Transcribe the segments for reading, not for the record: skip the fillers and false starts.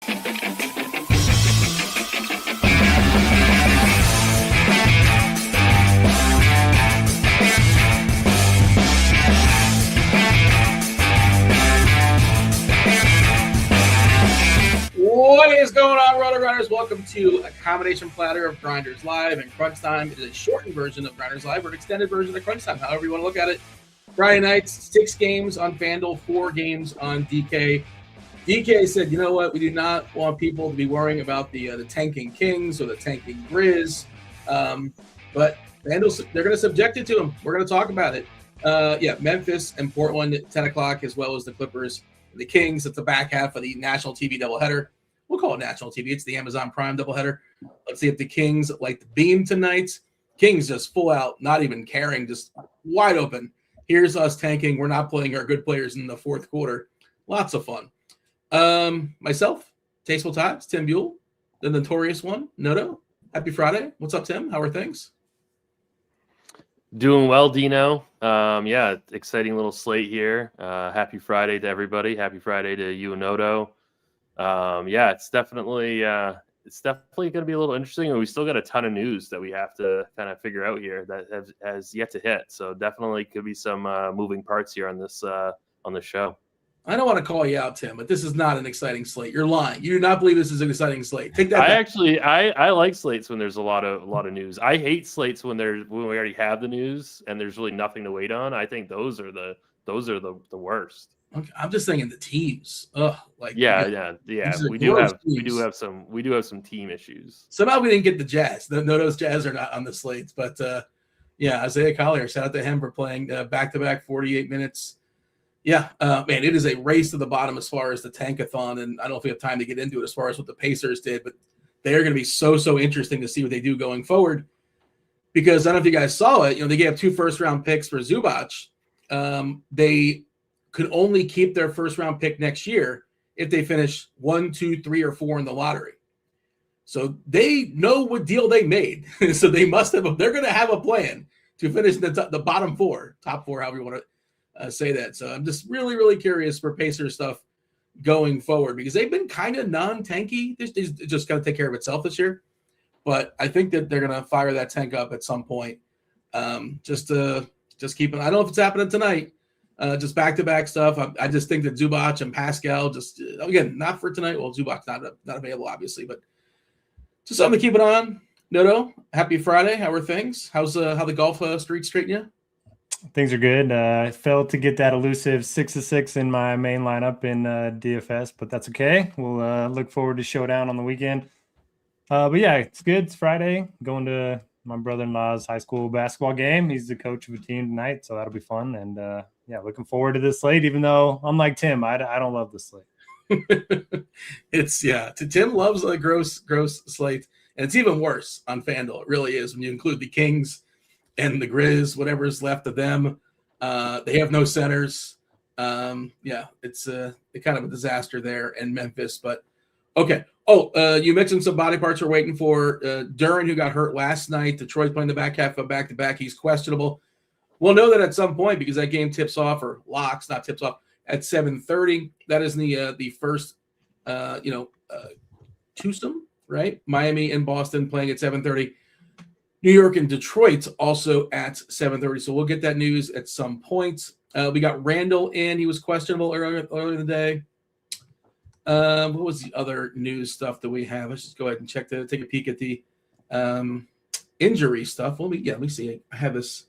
What is going on, RotoGrinders? Welcome to a combination platter of Grinders Live and Crunch Time. It is a shortened version of Grinders Live or an extended version of Crunch Time, however you want to look at it. Friday nights, 6 games on FanDuel, 4 games on DK. DK said, you know what? We do not want people to be worrying about the tanking Kings or the tanking Grizz. But FanDuel, they're going to subject it to them. We're going to talk about it. Memphis and Portland at 10 o'clock, as well as the Clippers and the Kings. It's the back half of the national TV doubleheader. We'll call it national TV. It's the Amazon Prime doubleheader. Let's see if the Kings like the beam tonight. Kings just full out, not even caring, just wide open. Here's us tanking. We're not playing our good players in the fourth quarter. Lots of fun. Myself, Tasteful Tots, Tim Buell, the notorious one, Noto. Happy Friday. What's up, Tim? How are things? Doing well, Dino. Exciting little slate here. Happy Friday to everybody. Happy Friday to you and Noto. It's definitely going to be a little interesting, and we still got a ton of news that we have to kind of figure out here that has yet to hit. So definitely could be some moving parts here on this show. I don't want to call you out, Tim, but this is not an exciting slate. You're lying. You do not believe this is an exciting slate. Take that back. I like slates when there's a lot of news. I hate slates when we already have the news and there's really nothing to wait on. I think those are the worst. Okay, I'm just thinking the teams. We do have some team issues. Somehow we didn't get the Jazz. Those Jazz are not on the slates, but Isaiah Collier, shout out to him for playing back-to-back 48 minutes. It is a race to the bottom as far as the tankathon, and I don't know if we have time to get into it as far as what the Pacers did, but they are going to be so interesting to see what they do going forward. Because I don't know if you guys saw it, they gave 2 first-round picks for Zubac. They could only keep their first-round pick next year if they finish 1, 2, 3, or 4 in the lottery. So they know what deal they made. So they must have. They're going to have a plan to finish the bottom 4, top 4, however you want to say that. So I'm just really, really curious for Pacers stuff going forward because they've been kind of non-tanky. It's just going to take care of itself this year. But I think that they're going to fire that tank up at some point. Just keep it. I don't know if it's happening tonight. Just back-to-back stuff. I just think that Zubac and Pascal just, again, not for tonight. Well, Zubac's not available, obviously, but just something to keep it on. Noto, happy Friday. How are things? How's how the golf streak's treating you? Things are good. I failed to get that elusive 6-6 in my main lineup in DFS, but that's okay. We'll look forward to Showdown on the weekend. It's good. It's Friday. Going to my brother-in-law's high school basketball game. He's the coach of a team tonight, so that'll be fun. And looking forward to this slate, even though, unlike Tim, I don't love this slate. Tim loves a gross slate, and it's even worse on FanDuel. It really is when you include the Kings and the Grizz, whatever's left of them. They have no centers. It's kind of a disaster there in Memphis, but okay. You mentioned some body parts we're waiting for. Duran, who got hurt last night. Detroit's playing the back half of back-to-back. He's questionable. We'll know that at some point because that game tips off, or locks, not tips off, at 7:30. That is the first, twosome, right? Miami and Boston playing at 7:30. New York and Detroit also at 7:30. So we'll get that news at some point. We got Randall in. He was questionable earlier in the day. What was the other news stuff that we have? Let's just go ahead and take a peek at the injury stuff. Let me see. I have this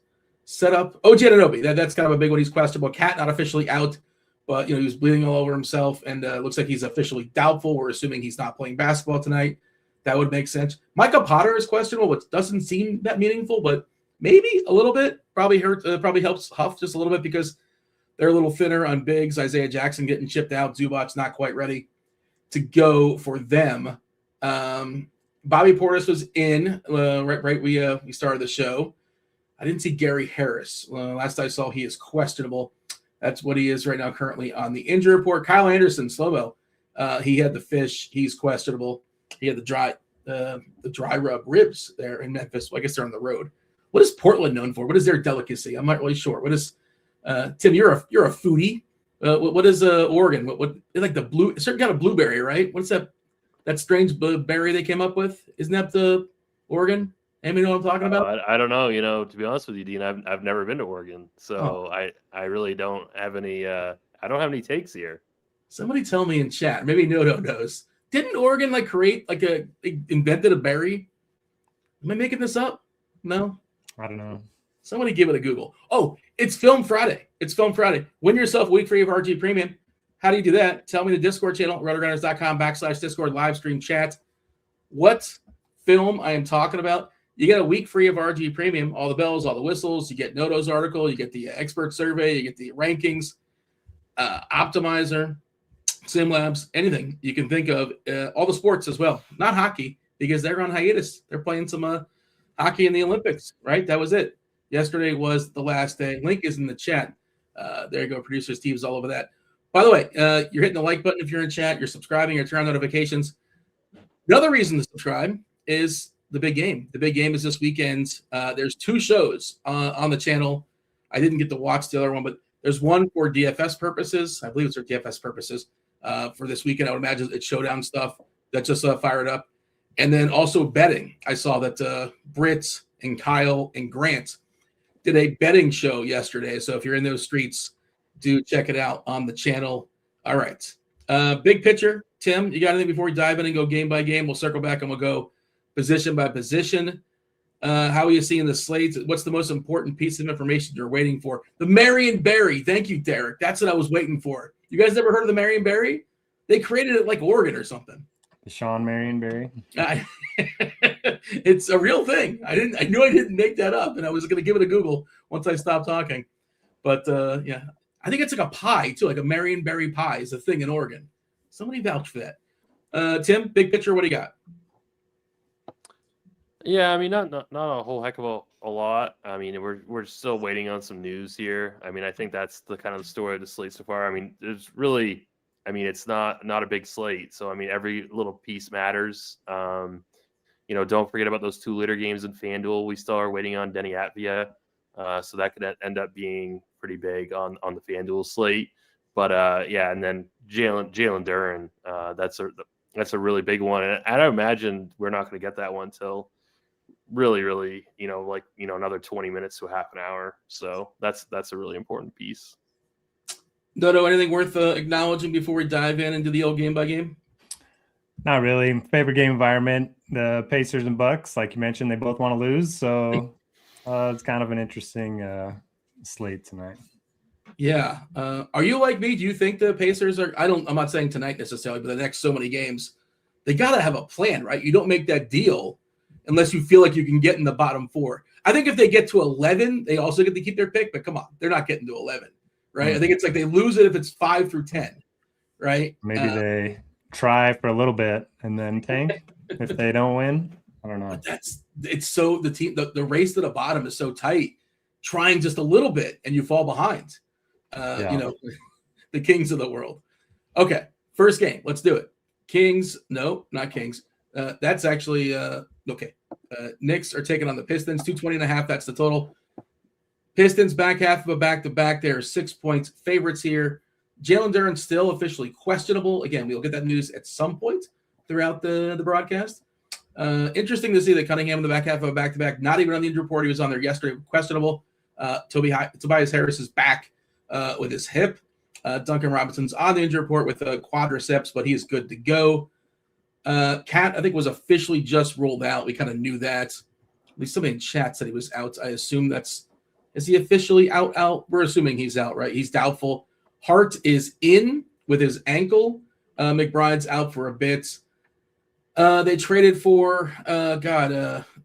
set up. OG Anunoby. That's kind of a big one. He's questionable. Cat not officially out, but he was bleeding all over himself, and looks like he's officially doubtful. We're assuming he's not playing basketball tonight. That would make sense. Micah Potter is questionable, which doesn't seem that meaningful, but maybe a little bit. Probably helps Huff just a little bit because they're a little thinner on bigs. Isaiah Jackson getting chipped out. Zubac's not quite ready to go for them. Bobby Portis was in right. We started the show. I didn't see Gary Harris. Last I saw, he is questionable. That's what he is right now, currently on the injury report. Kyle Anderson, slow-mo. He had the fish. He's questionable. He had the dry rub ribs there in Memphis. Well, I guess they're on the road. What is Portland known for? What is their delicacy? I'm not really sure. What is Tim? You're a foodie. What is Oregon? What like the blue? A certain kind of blueberry, right? What's that? That strange berry they came up with? Isn't that the Oregon? Anybody know what I'm talking about? I don't know. To be honest with you, Dean, I've never been to Oregon, so I really don't have any. I don't have any takes here. Somebody tell me in chat. Maybe Noto knows. Didn't Oregon create invented a berry? Am I making this up? No, I don't know. Somebody give it a Google. Oh, it's Film Friday. Win yourself a week free of RG Premium. How do you do that? Tell me the Discord channel, rotogrinders.com/Discord live stream chat. What film I am talking about? You get a week free of RG Premium, all the bells, all the whistles. You get Noto's article. You get the expert survey. You get the rankings, optimizer, SimLabs, anything you can think of. All the sports as well. Not hockey because they're on hiatus. They're playing some hockey in the Olympics, right? That was it. Yesterday was the last day. Link is in the chat. There you go. Producer Steve's all over that. By the way, you're hitting the like button if you're in chat. You're subscribing. You're turning on notifications. Another reason to subscribe is the big game. The big game is this weekend. There's 2 shows on the channel. I didn't get to watch the other one, but there's one for DFS purposes. I believe it's for DFS purposes for this weekend. I would imagine it's showdown stuff that just fired up. And then also betting. I saw that Britt and Kyle and Grant did a betting show yesterday. So if you're in those streets, do check it out on the channel. All right. Big picture. Tim, you got anything before we dive in and go game by game? We'll circle back and we'll go position by position. How are you seeing the slates? What's the most important piece of information you're waiting for? The Marion Berry. Thank you, Derek. That's what I was waiting for. You guys ever heard of the Marion Berry? They created it like Oregon or something. The Sean Marion Berry. It's a real thing. I knew I didn't make that up, and I was going to give it a Google once I stopped talking. But yeah, I think it's like a pie too, like a Marion Berry pie is a thing in Oregon. Somebody vouch for that. Tim, big picture, what do you got? Yeah, I mean, not a whole heck of a lot. I mean, we're still waiting on some news here. I mean, I think that's the kind of the story of the slate so far. I mean, there's really, I mean, it's not a big slate, so I mean, every little piece matters. Don't forget about those 2 later games in FanDuel. We still are waiting on Denny Atvia, so that could end up being pretty big on the FanDuel slate. But yeah, and then Jalen Duren, that's a really big one, and I imagine we're not going to get that one till really, another 20 minutes to a half an hour. So that's a really important piece. Dodo, anything worth acknowledging before we dive in and do the old game by game? Not really. Favorite game environment, the Pacers and Bucks. Like you mentioned, they both want to lose. So it's kind of an interesting slate tonight. Yeah. Are you like me? Do you think the Pacers are – I'm not saying tonight necessarily, but the next so many games, they got to have a plan, right? You don't make that deal unless you feel like you can get in the bottom 4. I think if they get to 11, they also get to keep their pick. But come on, they're not getting to 11, right? Mm-hmm. I think it's like they lose it if it's 5 through 10, right? Maybe they try for a little bit and then tank if they don't win. I don't know. But it's so the team the race to the bottom is so tight. Trying just a little bit and you fall behind. The Kings of the world. Okay, first game. Let's do it. Kings. No, not Kings. That's actually okay. Knicks are taking on the Pistons. 220.5. That's the total. Pistons back half of a back-to-back. They're 6-point favorites here. Jalen Duren still officially questionable. Again, we'll get that news at some point throughout the broadcast. Interesting to see that Cunningham in the back half of a back-to-back, not even on the injury report. He was on there yesterday, questionable. Tobias Harris is back with his hip. Duncan Robinson's on the injury report with a quadriceps, but he is good to go. Cat, I think, was officially just ruled out. We kind of knew that. At least somebody in chat said he was out. I assume is he officially out? We're assuming he's out, right? He's doubtful. Hart is in with his ankle. McBride's out for a bit. They traded for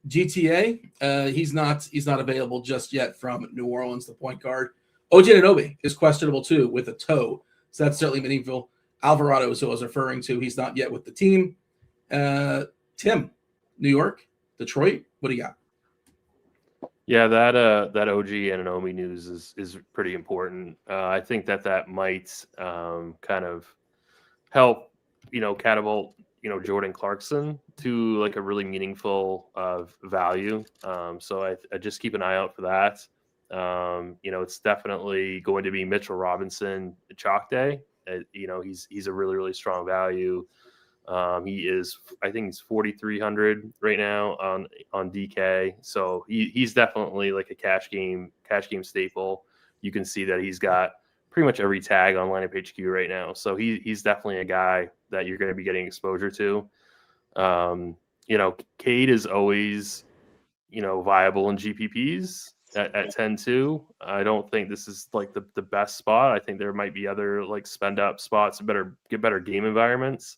GTA. He's not available just yet from New Orleans, the point guard. OG Anunoby is questionable too with a toe. So that's certainly meaningful. Alvarado is who I was referring to. He's not yet with the team. Tim, New York, Detroit, what do you got? Yeah, that OG Anunoby news is pretty important. I think that might kind of help, catapult, Jordan Clarkson to like a really meaningful value. So I just keep an eye out for that. It's definitely going to be Mitchell Robinson chalk day. He's a really, really strong value. I think he's 4,300 right now on DK. So he's definitely like a cash game staple. You can see that he's got pretty much every tag on lineup HQ right now. So he's definitely a guy that you're going to be getting exposure to. Cade is always, viable in GPPs at 10-2. I don't think this is like the best spot. I think there might be other like spend up spots, get better game environments,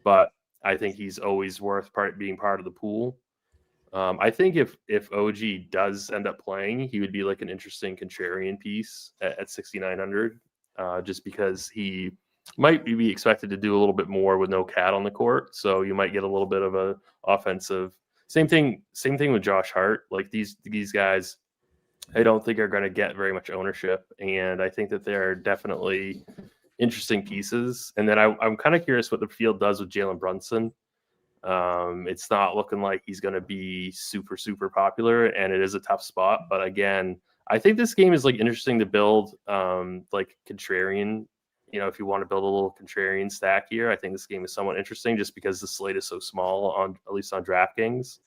but I think he's always worth being part of the pool. I think if OG does end up playing, he would be like an interesting contrarian piece at 6,900, just because he might be expected to do a little bit more with no cat on the court. So you might get a little bit of a offensive. Same thing with Josh Hart. Like these guys, I don't think are going to get very much ownership, and I think that they're definitely interesting pieces. And then I'm kind of curious what the field does with Jalen Brunson. It's not looking like he's going to be super, super popular, and it is a tough spot. But again, I think this game is like interesting to build, like contrarian. If you want to build a little contrarian stack here, I think this game is somewhat interesting just because the slate is so small at least on DraftKings.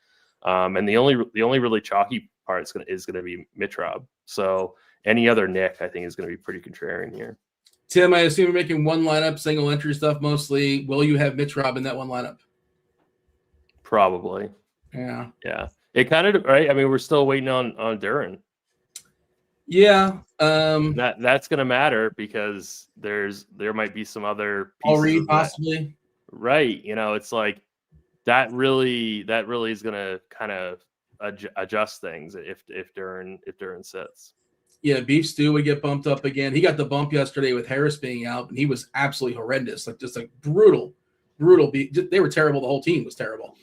And the only really chalky part is going to be Mitrob. So any other Nick, I think, is going to be pretty contrarian here. Tim, I assume you're making one lineup, single entry stuff mostly. Will you have Mitrob in that one lineup? Probably. Yeah. It kind of right. I mean, we're still waiting on Duren. Yeah. That's going to matter because there might be some other pieces Reed possibly. Right. It's like that really is going to kind of adjust things if Duren sits. Yeah, Beef Stew would get bumped up again. He got the bump yesterday with Harris being out, and he was absolutely horrendous. Like just like brutal. They were terrible. The whole team was terrible.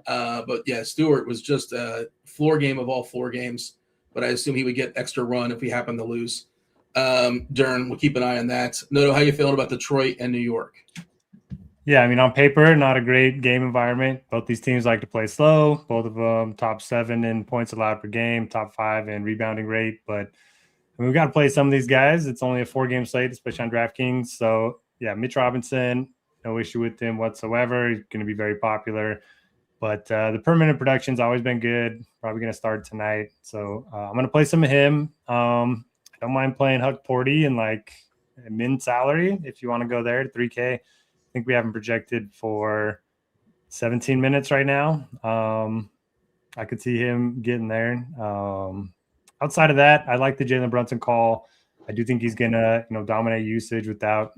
But yeah, Stewart was just a floor game of all floor games. But I assume he would get extra run if we happen to lose. Duren, we'll keep an eye on that. Noto, how you feeling about Detroit and New York? Yeah, I mean, on paper, not a great game environment. Both these teams like to play slow. Both of them top 7 in points allowed per game, top 5 in rebounding rate. But we've got to play some of these guys. It's only a 4-game slate, especially on DraftKings. So, yeah, Mitch Robinson, no issue with him whatsoever. He's going to be very popular. But the per-minute production's always been good. Probably going to start tonight. So I'm going to play some of him. I don't mind playing Huck Porty in like a min salary if you want to go there to 3K. I think we have him projected for 17 minutes right now. I could see him getting there. Outside of that, I like the Jalen Brunson call. I do think he's going to dominate usage without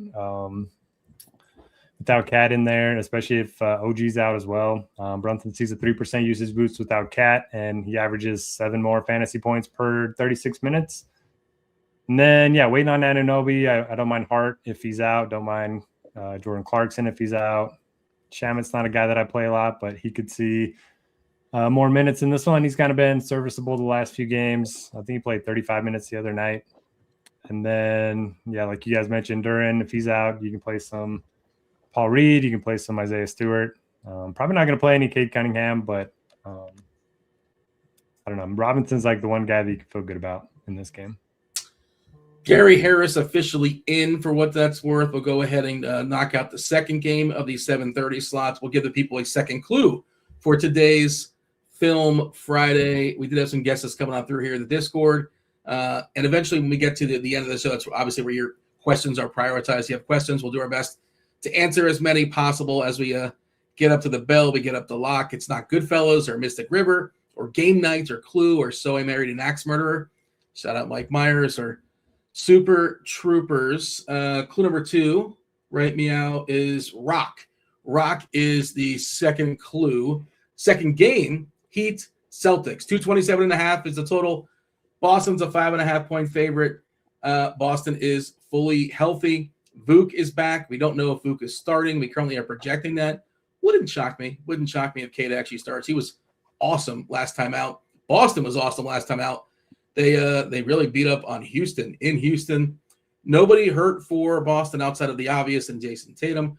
Cat in there, especially if OG's out as well. Brunson sees a 3% usage boost without Cat, and he averages 7 more fantasy points per 36 minutes. And then, waiting on Anunoby. I don't mind Hart if he's out. Don't mind Jordan Clarkson if he's out. Shamit's not a guy that I play a lot, but he could see more minutes in this one. He's kind of been serviceable the last few games. I think he played 35 minutes the other night. And then, like you guys mentioned, Duren, if he's out, you can play some Paul Reed. You can play some Isaiah Stewart. Probably not going to play any Cade Cunningham, but I don't know. Robinson's like the one guy that you can feel good about in this game. Gary Harris officially in for what that's worth. We'll go ahead and knock out the second game of these 7:30 slots. We'll give the people a second clue for today's Film Friday. We did have some guesses coming on through here in the Discord. And eventually when we get to the end of the show, that's obviously where your questions are prioritized. You have questions, we'll do our best to answer as many possible as we get up to the bell, we get up the lock. It's not Goodfellas or Mystic River or Game Night or Clue or So I Married an Axe Murderer. Shout out Mike Myers or Super Troopers. Clue number 2, right meow, is Rock. Rock is the second clue. Second game, Heat, Celtics. 227.5 is the total. Boston's a 5.5 point favorite. Boston is fully healthy. Vuk is back. We don't know if Vuk is starting. We currently are projecting that. Wouldn't shock me if Cade actually starts. He was awesome last time out. Boston was awesome last time out. They really beat up on Houston in Houston. Nobody hurt for Boston outside of the obvious and Jason Tatum.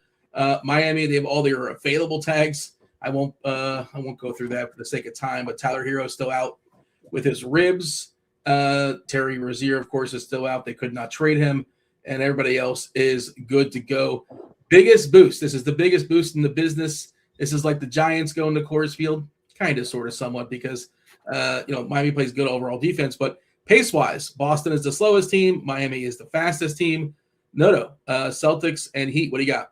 Miami, they have all their available tags. I won't go through that for the sake of time, but Tyler Hero is still out with his ribs. Terry Rozier, of course, is still out. They could not trade him. And everybody else is good to go. Biggest boost. This is the biggest boost in the business. This is like the Giants going to Coors Field, kind of, sort of, somewhat, because Miami plays good overall defense, but pace-wise, Boston is the slowest team. Miami is the fastest team. Celtics and Heat. What do you got?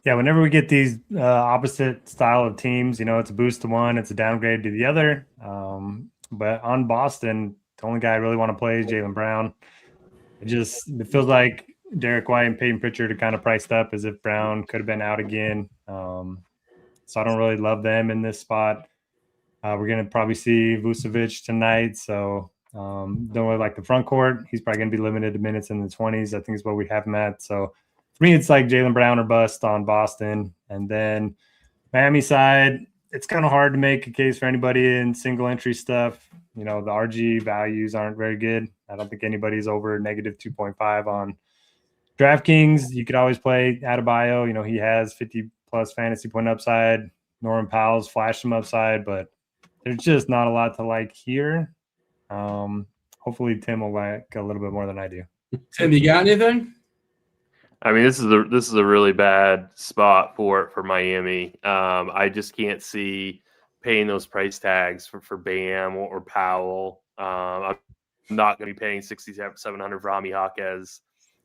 Yeah, whenever we get these opposite style of teams, it's a boost to one, it's a downgrade to the other. But on Boston, the only guy I really want to play is Jaylen Brown. It feels like Derek White and Peyton Pritchard are kind of priced up as if Brown could have been out again. So I don't really love them in this spot. We're going to probably see Vucevic tonight. So don't really like the front court. He's probably going to be limited to minutes in the 20s. I think is what we have him at. So for me, it's like Jaylen Brown or bust on Boston. And then Miami side, it's kind of hard to make a case for anybody in single entry stuff. The RG values aren't very good. I don't think anybody's over negative 2.5 on DraftKings. You could always play Adebayo. He has 50-plus fantasy point upside. Norman Powell's flashed some upside, but there's just not a lot to like here. Hopefully Tim will like a little bit more than I do. Tim, you got anything? I mean, this is a really bad spot for Miami. I just can't see paying those price tags for Bam or Powell. I'm not going to be paying $6,700 for Jaime Jaquez.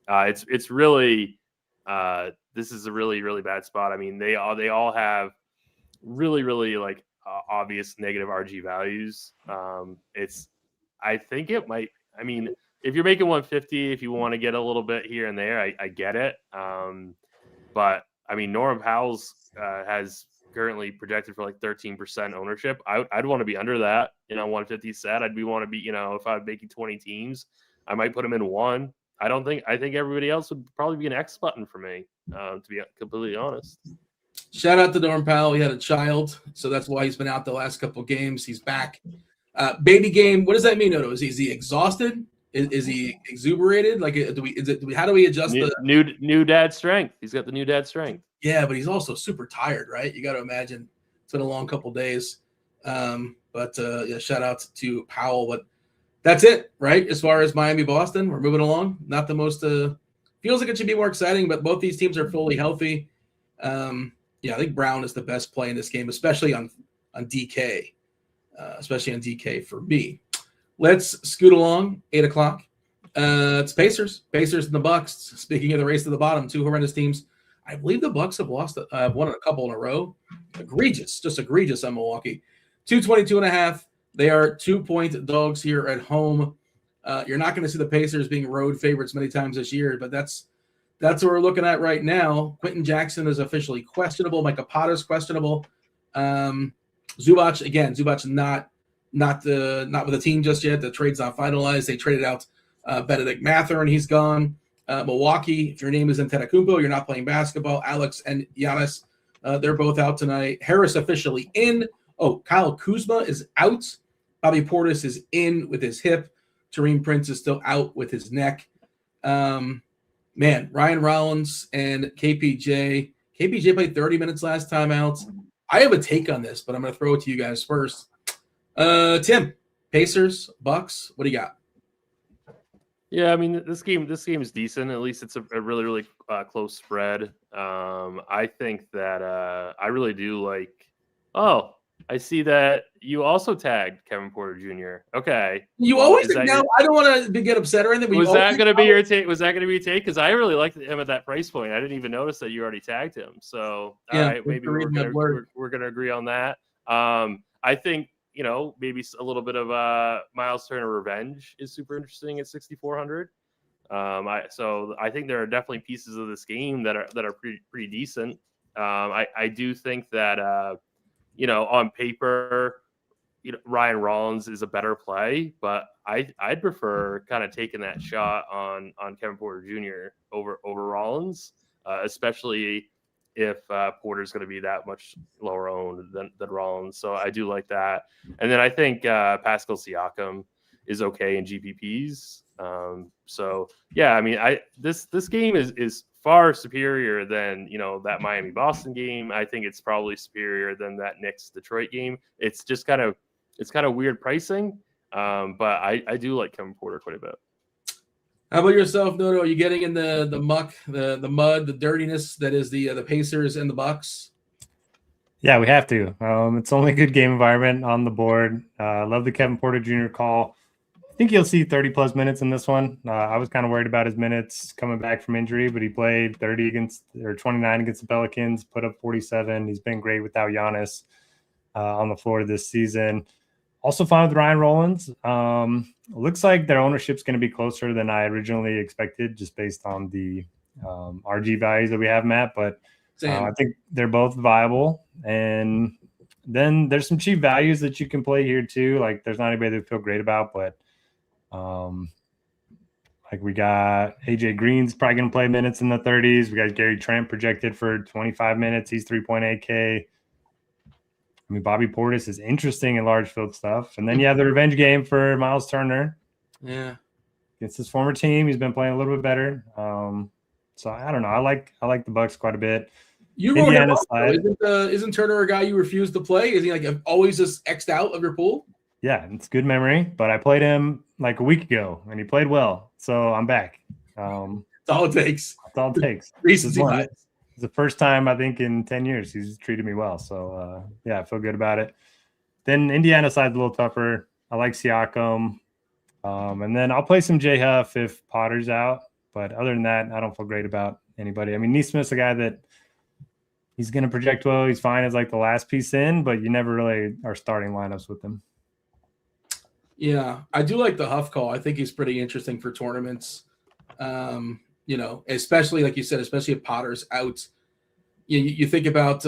It's really this is a really, really bad spot. I mean, they all have really, really like obvious negative RG values. I think it might. I mean, if you're making 150, if you want to get a little bit here and there, I get it. But I mean, Norman Powell's has currently projected for like 13% ownership. I'd want to be under that. 150 set. I'd want to be. If I'm making 20 teams, I might put him in one. I think everybody else would probably be an X button for me. To be completely honest. Shout out to Norman Powell. He had a child, so that's why he's been out the last couple of games. He's back. Baby game. What does that mean, Noto? Is he exhausted? Is he exuberated? Like, how do we adjust the new dad strength? He's got the new dad strength. Yeah, but he's also super tired, right? You got to imagine it's been a long couple days. But shout out to Powell. But that's it, right? As far as Miami, Boston, we're moving along. Not the most. Feels like it should be more exciting, but both these teams are fully healthy. I think Brown is the best play in this game, especially on DK. Especially on DK for me. Let's scoot along. 8:00. It's Pacers and the Bucks. Speaking of the race to the bottom, two horrendous teams. I believe the Bucks have lost won a couple in a row. Just egregious on Milwaukee. 222.5. They are 2-point dogs here at home. You're not going to see the Pacers being road favorites many times this year, but that's what we're looking at right now. Quentin Jackson is officially questionable. Micah Potter's questionable. Zubac not with the team just yet. The trade's not finalized. They traded out Benedict Mathurin. He's gone. Milwaukee, if your name is Antetokounmpo, you're not playing basketball. Alex and Giannis, they're both out tonight. Harris officially in. Oh, Kyle Kuzma is out. Bobby Portis is in with his hip. Taurean Prince is still out with his neck. Ryan Rollins and KPJ. KPJ played 30 minutes last time out. I have a take on this, but I'm going to throw it to you guys first. Tim, Pacers, Bucks, what do you got? Yeah, I mean, this game is decent. At least it's a really, really close spread. I think that I really do like. Oh, I see that you also tagged Kevin Porter Jr. Okay, you always now. I don't want to get upset or anything. Was that going to be your take? Was that going to be your take? Because I really liked him at that price point. I didn't even notice that you already tagged him. So all right, maybe we're going to agree on that. I think. Maybe a little bit of Miles Turner revenge is super interesting at 6,400. So I think there are definitely pieces of this game that are pretty decent. I do think that on paper, Ryan Rollins is a better play, but I'd prefer kind of taking that shot on Kevin Porter Jr. over Rollins, especially if Porter's going to be that much lower owned than Rollins. So I do like that. And then I think Pascal Siakam is okay in GPPs. So yeah, I mean, this game is far superior than, that Miami Boston game. I think it's probably superior than that Knicks Detroit game. It's just kind of weird pricing. But I do like Kevin Porter quite a bit. How about yourself, Noto? Are you getting in the muck, the mud, the dirtiness that is the Pacers and the Bucks? Yeah, we have to. It's only a good game environment on the board. Love the Kevin Porter Jr. call. I think you'll see 30-plus minutes in this one. I was kind of worried about his minutes coming back from injury, but he played 29 against the Pelicans, put up 47. He's been great without Giannis on the floor this season. Also fine with Ryan Rollins. Looks like their ownership's going to be closer than I originally expected, just based on the RG values that we have, Matt. But I think they're both viable. And then there's some cheap values that you can play here too. Like there's not anybody that I feel great about, but like we got AJ Green's probably going to play minutes in the 30s. We got Gary Trent projected for 25 minutes. He's 3.8K. I mean, Bobby Portis is interesting in large field stuff. And then you have the revenge game for Miles Turner. Yeah. Against his former team. He's been playing a little bit better. So I don't know. I like the Bucks quite a bit. You wrote him off, isn't Turner a guy you refuse to play? Is he like always just X'd out of your pool? Yeah, it's good memory. But I played him like a week ago, and he played well. So I'm back. That's all it takes. That's all it takes. Recency bias. It's the first time, I think, in 10 years he's treated me well. So, yeah, I feel good about it. Then Indiana side's a little tougher. I like Siakam. And then I'll play some J Huff if Potter's out. But other than that, I don't feel great about anybody. I mean, Neesmith's a guy that he's going to project well. He's fine as like the last piece in, but you never really are starting lineups with him. Yeah, I do like the Huff call. I think he's pretty interesting for tournaments. Especially like you said, especially if Potter's out. You think about,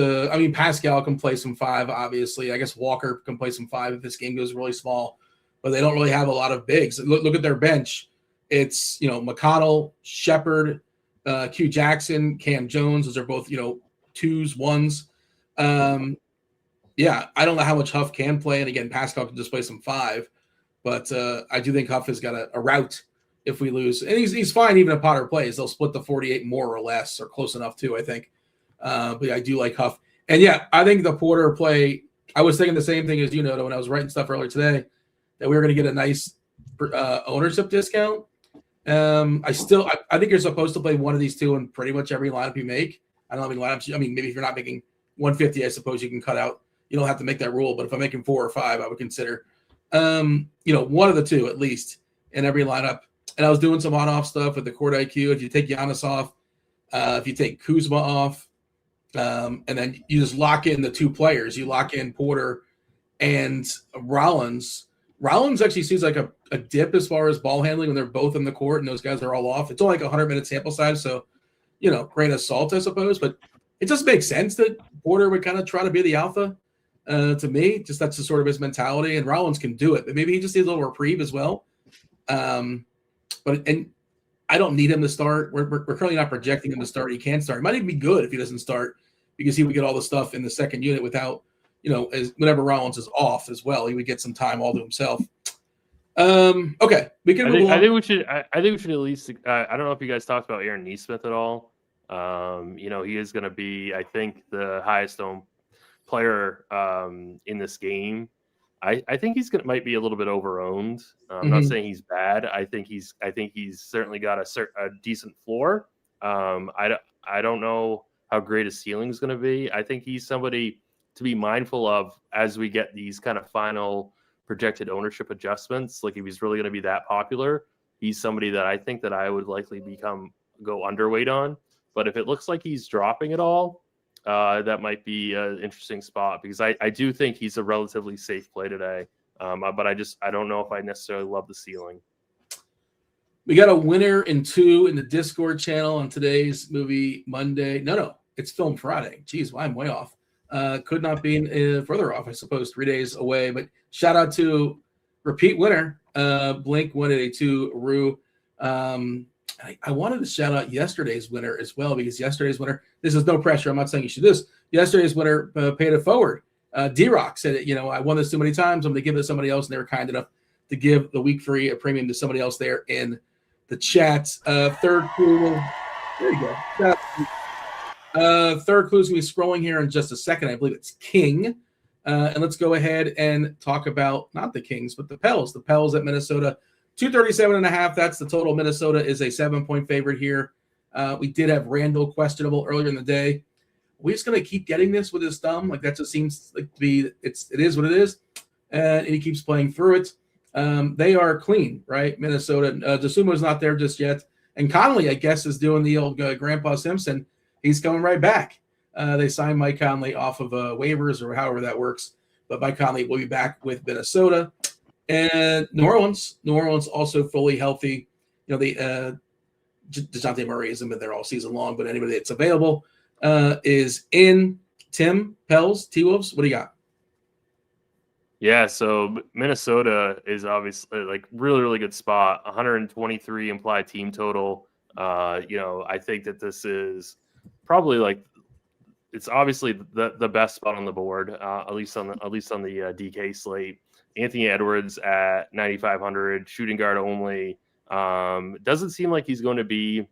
Pascal can play some 5, obviously. I guess Walker can play some 5 if this game goes really small, but they don't really have a lot of bigs. Look at their bench. It's, McConnell, Shepard, Q Jackson, Cam Jones. Those are both, 2s, 1s. I don't know how much Huff can play. And again, Pascal can just play some 5, but I do think Huff has got a route if we lose. And he's fine even if Potter plays. They'll split the 48 more or less, or close enough too, I think. But I do like Huff. And I think the Porter play, I was thinking the same thing as when I was writing stuff earlier today, that we were going to get a nice ownership discount. I think you're supposed to play one of these two in pretty much every lineup you make. I don't know how many lineups. Maybe if you're not making 150, I suppose you can cut out. You don't have to make that rule. But if I'm making 4 or 5, I would consider, one of the two at least in every lineup. And I was doing some on-off stuff with the court IQ. If you take Giannis off, if you take Kuzma off, and then you just lock in the 2 players. You lock in Porter and Rollins. Rollins actually seems like a dip as far as ball handling when they're both in the court and those guys are all off. It's only like a 100-minute sample size, so, grain of salt, I suppose. But it just makes sense that Porter would kind of try to be the alpha to me. Just that's the sort of his mentality, and Rollins can do it. But maybe he just needs a little reprieve as well. But I don't need him to start. We're currently not projecting him to start. He can start. It might even be good if he doesn't start because he would get all the stuff in the second unit without, whenever Rollins is off as well, he would get some time all to himself. Okay, we can move on. I think we should at least. I don't know if you guys talked about Aaron Neesmith at all. He is going to be, I think, the highest owned player in this game. I think might be a little bit overowned. I'm not saying he's bad. I think he's certainly got a decent floor. I don't know how great his ceiling is going to be. I think he's somebody to be mindful of as we get these kind of final projected ownership adjustments. Like if he's really going to be that popular, he's somebody that I think that I would likely go underweight on. But if it looks like he's dropping at all, that might be an interesting spot because I do think he's a relatively safe play today. But I don't know if I necessarily love the ceiling. We got a winner in 2 in the Discord channel on today's Movie Monday. No, it's Film Friday. Jeez, I'm way off. Could not be further off, I suppose, 3 days away. But shout out to repeat winner, Blink 1882 Rue. I wanted to shout out yesterday's winner as well because yesterday's winner, this is no pressure. I'm not saying you should do this. Yesterday's winner paid it forward. D-Rock said, I won this too many times. I'm going to give it to somebody else. And they were kind enough to give the week free a premium to somebody else there in the chat. Third clue. There you go. Third clue is going to be scrolling here in just a second. I believe it's King. And let's go ahead and talk about not the Kings, but the Pels. The Pels at Minnesota 237.5. That's the total. Minnesota is a 7-point favorite here. We did have Randall questionable earlier in the day. We're just going to keep getting this with his thumb. Like that just seems like to be, it is what it is. And he keeps playing through it. They are clean, right? Minnesota. DeSumo's not there just yet. And Conley, I guess, is doing the old Grandpa Simpson. He's coming right back. They signed Mike Conley off of waivers or however that works. But Mike Conley will be back with Minnesota. And New Orleans also fully healthy. You know, DeJounte Murray hasn't been there all season long, but anybody that's available is in. Tim, Pels, T-Wolves, what do you got? Yeah, so Minnesota is obviously like really, really good spot. 123 implied team total. I think that this is probably like it's obviously the best spot on the board, at least on the DK slate. Anthony Edwards at 9,500, shooting guard only. Doesn't seem like he's going to be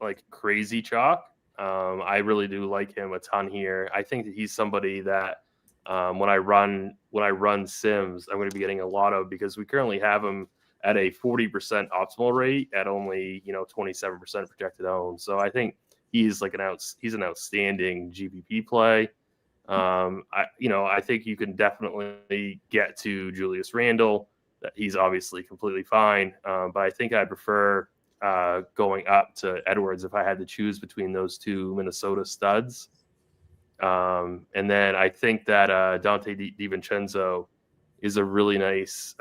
like crazy chalk. I really do like him a ton here. I think that he's somebody that when I run Sims, I'm going to be getting a lot of because we currently have him at a 40% optimal rate at only 27% projected own. So I think he's like he's an outstanding GPP play. I think you can definitely get to Julius Randle. He's obviously completely fine, but I think I'd prefer going up to Edwards if I had to choose between those two Minnesota studs. And then I think that Dante DiVincenzo is a really nice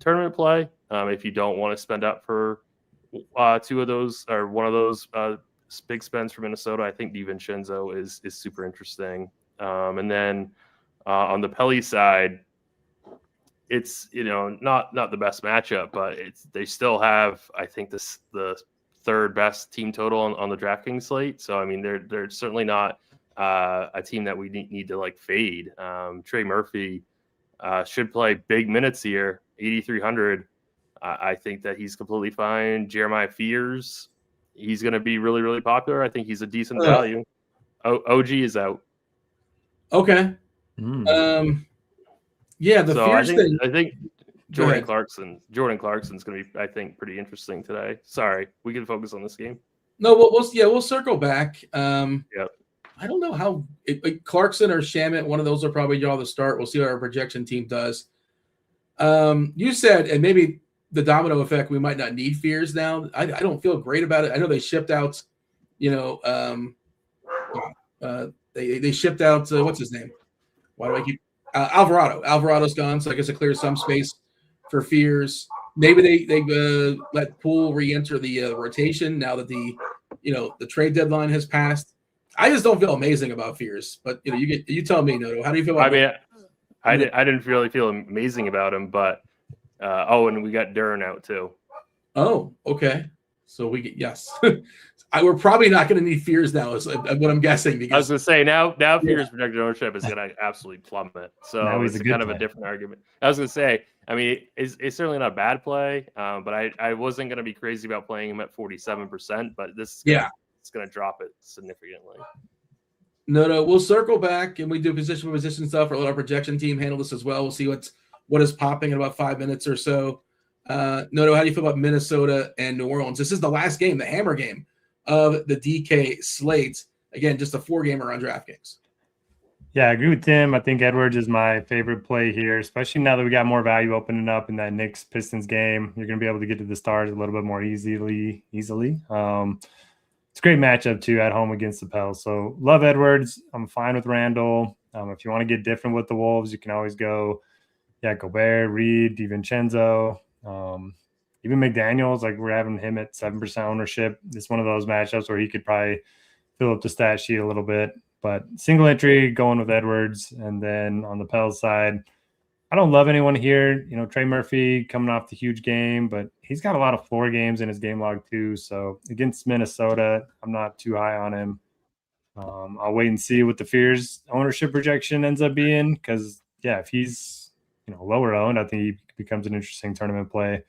tournament play. If you don't want to spend up for two of those or one of those big spends for Minnesota, I think DiVincenzo is super interesting. And then on the Pelly side, it's not the best matchup, but they still have I think the third best team total on the DraftKings slate. So I mean they're certainly not a team that we need to like fade. Trey Murphy should play big minutes here, 8,300. I think that he's completely fine. Jeremiah Fears, he's going to be really, really popular. I think he's a decent value. OG is out. Okay. Yeah, Fears thing. I think Jordan Clarkson's going to be, I think, pretty interesting today. Sorry, we can focus on this game. No, we'll circle back. Yep. I don't know how Clarkson or Shamet, one of those will probably draw the start. We'll see what our projection team does. You said, and maybe the domino effect, we might not need Fears now. I don't feel great about it. I know they shipped out, they shipped out, what's his name? Why do I keep Alvarado? Alvarado's gone, so I guess it clears some space for Fears. Maybe they let Poole re-enter the rotation now that the trade deadline has passed. I just don't feel amazing about Fears, but you tell me, Noto. How do you feel about I didn't really feel amazing about him, but and we got Duran out too. Oh, okay. So we get yes. We're probably not going to need Fears now, is what I'm guessing. Because I was going to say now Fears projected ownership is going to absolutely plummet. So it's kind of a different argument. I was going to say, I mean, it's certainly not a bad play, but I wasn't going to be crazy about playing him at 47%. But this it's going to drop it significantly. No, we'll circle back and we do position for position stuff. Or let our projection team handle this as well. We'll see what is popping in about 5 minutes or so. Noto, how do you feel about Minnesota and New Orleans? This is the last game, the hammer game of the DK slate. Again, just a 4-gamer on DraftKings. Yeah, I agree with Tim. I think Edwards is my favorite play here, especially now that we got more value opening up in that Knicks Pistons game. You're going to be able to get to the stars a little bit more easily. It's a great matchup too at home against the Pels. So love Edwards. I'm fine with Randall. If you want to get different with the Wolves, you can always go Gobert, Reed, DiVincenzo, even McDaniels. Like we're having him at 7% ownership. It's one of those matchups where he could probably fill up the stat sheet a little bit. But single entry going with Edwards. And then on the Pels side, I don't love anyone here. Trey Murphy coming off the huge game, but he's got a lot of floor games in his game log too. So against Minnesota, I'm not too high on him. I'll wait and see what the Fears ownership projection ends up being because, if he's lower owned, I think he becomes an interesting tournament play.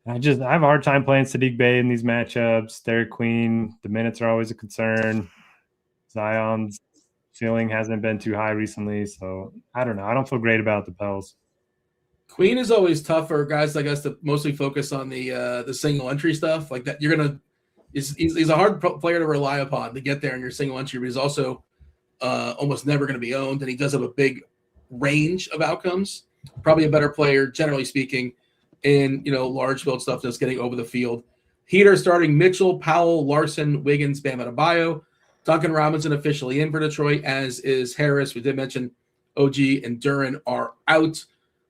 I have a hard time playing Sadiq Bey in these matchups. Derek Queen, the minutes are always a concern. Zion's ceiling hasn't been too high recently, so I don't know. I don't feel great about the Pels. Queen is always tough for guys like us to mostly focus on the single entry stuff like that. He's a hard player to rely upon to get there in your single entry, but he's also almost never going to be owned, and he does have a big range of outcomes. Probably a better player, generally speaking, in large field stuff, just getting over the field. Heat are starting Mitchell, Powell, Larson, Wiggins, Bam Adebayo. Duncan Robinson officially in for Detroit, as is Harris. We did mention OG and Duran are out.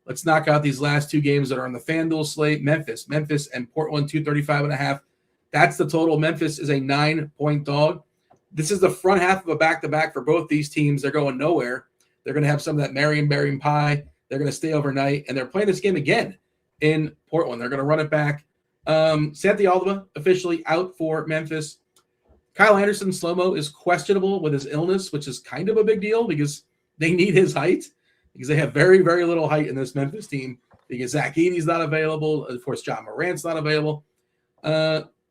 Let's knock out these last two games that are on the FanDuel slate. Memphis and Portland, 235.5. That's the total. Memphis is a 9-point dog. This is the front half of a back-to-back for both these teams. They're going nowhere. They're going to have some of that Marion pie. They're going to stay overnight, and they're playing this game again in Portland. They're going to run it back. Santi Aldama officially out for Memphis. Kyle Anderson, slow-mo, is questionable with his illness, which is kind of a big deal because they need his height, because they have very, very little height in this Memphis team, because Zach Edey's not available. Of course, John Morant's not available.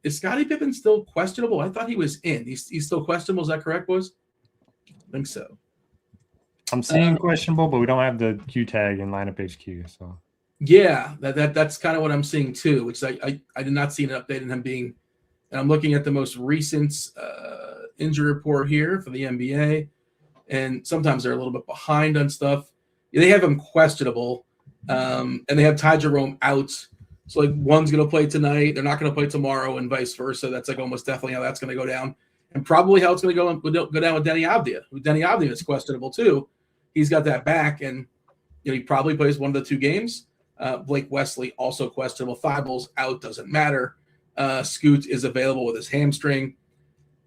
Is Scottie Pippen still questionable? I thought he was in. He's still questionable. Is that correct, boys? I think so. I'm seeing questionable, but we don't have the Q tag in lineup HQ. So yeah, that's kind of what I'm seeing too, which I did not see an update on him being. And I'm looking at the most recent injury report here for the NBA, and sometimes they're a little bit behind on stuff. They have him questionable, and they have Ty Jerome out. So like one's going to play tonight, they're not going to play tomorrow, and vice versa. That's like almost definitely how that's going to go down, and probably how it's going to go down with Denny Avdia. Denny Avdia is questionable too. He's got that back, and he probably plays one of the two games. Blake Wesley also questionable. Thibault's out, doesn't matter. Scoot is available with his hamstring.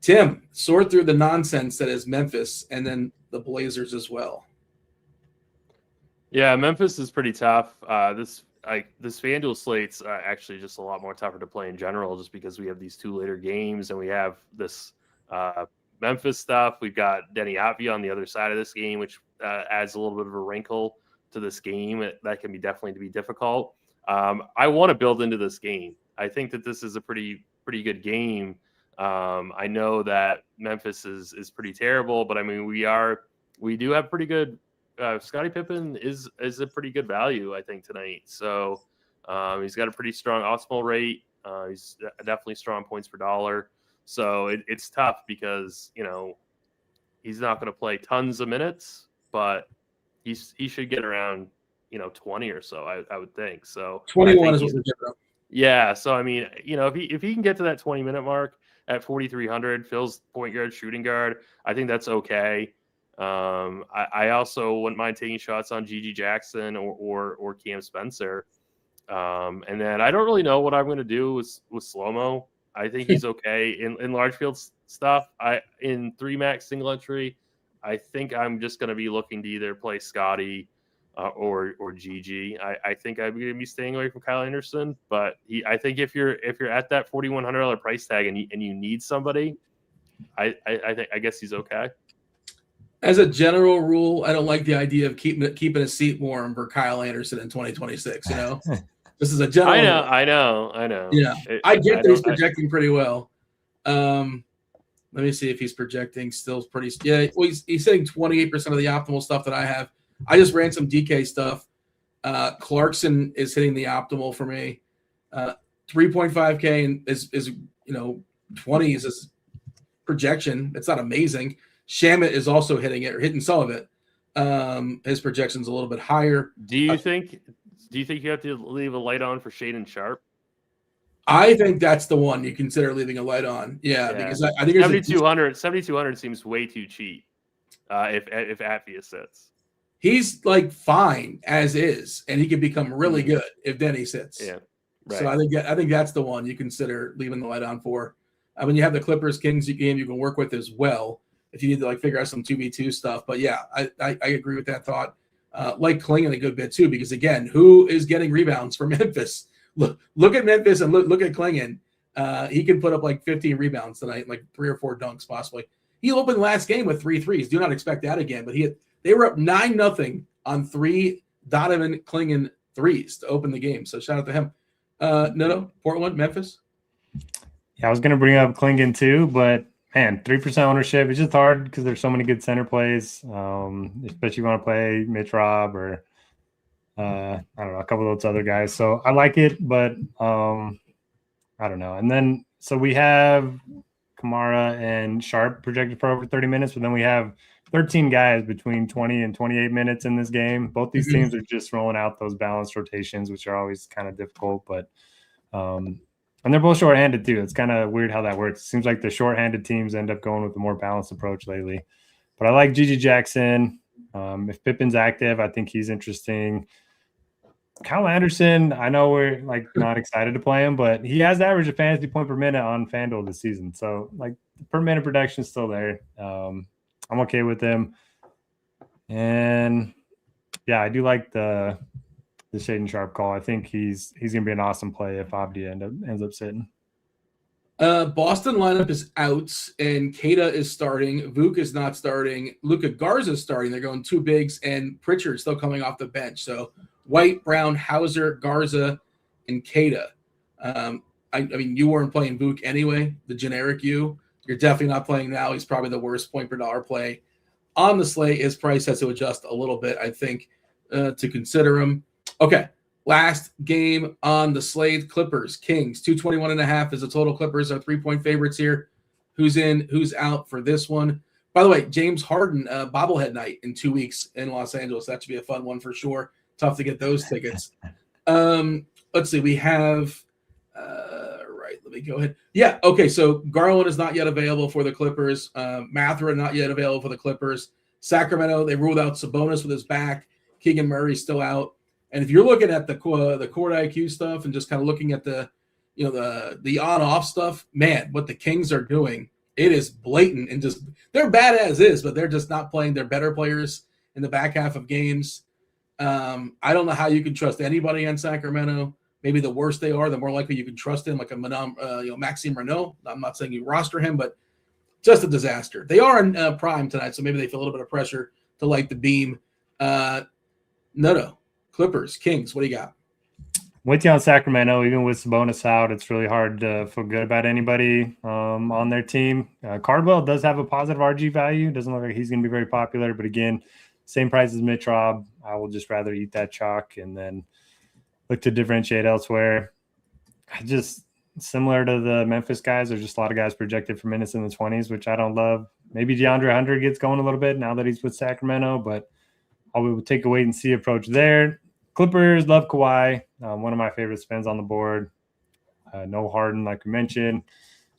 Tim, sort through the nonsense that is Memphis and then the Blazers as well. Yeah, Memphis is pretty tough. This FanDuel slate's actually just a lot more tougher to play in general, just because we have these two later games and we have this Memphis stuff. We've got Denny Avdia on the other side of this game, which adds a little bit of a wrinkle to this game. That can be definitely to be difficult. I want to build into this game. I think that this is a pretty good game. I know that Memphis is pretty terrible, but I mean we do have pretty good. Scottie Pippen is a pretty good value, I think, tonight. So he's got a pretty strong optimal rate. He's definitely strong points per dollar. So it's tough because he's not going to play tons of minutes, but he should get around 20 or so. I would think so. 21 is what we're getting. Yeah, so I mean, if he can get to that 20-minute mark at 4,300, Phil's point guard, shooting guard, I think that's okay. I also wouldn't mind taking shots on Gigi Jackson or Cam Spencer. And then I don't really know what I'm going to do with slow-mo. I think he's okay in large field stuff. In 3-max single entry, I think I'm just going to be looking to either play Scotty or Gigi. I think I'm going to be staying away from Kyle Anderson, but I think if you're at that $4,100 price tag and you need somebody, I guess he's okay. As a general rule, I don't like the idea of keeping a seat warm for Kyle Anderson in 2026. This is a general. I know. Yeah, I get that he's projecting pretty well. Let me see if he's projecting still pretty. Yeah, well, he's hitting 28% of the optimal stuff that I have. I just ran some DK stuff. Clarkson is hitting the optimal for me. 3.5K and is 20 is his projection. It's not amazing. Shamet is also hitting it or hitting some of it. His projection's a little bit higher. Do you think you have to leave a light on for Shaedon Sharpe? I think that's the one you consider leaving a light on. Yeah. Because I think 7,200 seems way too cheap. If Avdia sits. He's like fine as is, and he can become really good if Denny sits. Yeah, right. So I think that's the one you consider leaving the light on for. When you have the Clippers Kings game, you can work with as well if you need to figure out some 2v2 stuff. But yeah, I agree with that thought. Like Klingon a good bit too, because again, who is getting rebounds for Memphis? Look at Memphis and look at Klingon. He can put up 15 rebounds tonight, 3 or 4 dunks possibly. He opened last game with 3 threes. Do not expect that again, but they were up 9-0 on 3 Donovan Klingon threes to open the game. So shout out to him. No, Portland, Memphis. Yeah, I was going to bring up Klingon too, but man, 3% ownership. It's just hard because there's so many good center plays, especially if you want to play Mitch Robb or I don't know, a couple of those other guys. So I like it, but I don't know. And then so we have Kamara and Sharp projected for over 30 minutes, but then we have 13 guys between 20 and 28 minutes in this game. Both these teams are just rolling out those balanced rotations, which are always kind of difficult, but and they're both shorthanded too. It's kind of weird how that works. It seems like the shorthanded teams end up going with a more balanced approach lately. But I like Gigi Jackson. If Pippen's active, I think he's interesting. Kyle Anderson, I know we're like not excited to play him, but he has averaged a fantasy point per minute on FanDuel this season. So like the per minute production is still there. I'm okay with him. And yeah, I do like the Shaden Sharp call. I think he's gonna be an awesome play if Abdi ends up sitting. Boston lineup is out, and Keita is starting. Vuk is not starting. Luka Garza is starting. They're going two bigs, and Pritchard still coming off the bench. So White, Brown, Hauser, Garza, and Keita. I mean, you weren't playing Vuk anyway, the generic you. You're definitely not playing now. He's probably the worst point per dollar play on the slate. His price has to adjust a little bit, I think, to consider him. Okay, last game on the slate, Clippers, Kings, 221.5 is the total. Clippers are 3-point favorites here. Who's in, who's out for this one? By the way, James Harden, bobblehead night in 2 weeks in Los Angeles. That should be a fun one for sure. Tough to get those tickets. Let's see. We have right. Let me go ahead. Yeah. Okay. So Garland is not yet available for the Clippers. Mathura not yet available for the Clippers. Sacramento, they ruled out Sabonis with his back. Keegan Murray's still out. And if you're looking at the court IQ stuff and just kind of looking at the on-off stuff, man, what the Kings are doing, it is blatant and just they're bad as is, but they're just not playing their better players in the back half of games. I don't know how you can trust anybody in Sacramento. Maybe the worse they are, the more likely you can trust him, like a Maxime Renault. I'm not saying you roster him, but just a disaster. They are in prime tonight, so maybe they feel a little bit of pressure to light the beam. No. Clippers, Kings, what do you got? With you on Sacramento, even with Sabonis out, it's really hard to feel good about anybody on their team. Cardwell does have a positive RG value. Doesn't look like he's going to be very popular, but again, same price as Mitch Rob. I will just rather eat that chalk and then look to differentiate elsewhere. Just similar to the Memphis guys, there's just a lot of guys projected for minutes in the 20s, which I don't love. Maybe DeAndre Hunter gets going a little bit now that he's with Sacramento, but I will take a wait and see approach there. Clippers, love Kawhi. One of my favorite spins on the board. No Harden, like we mentioned.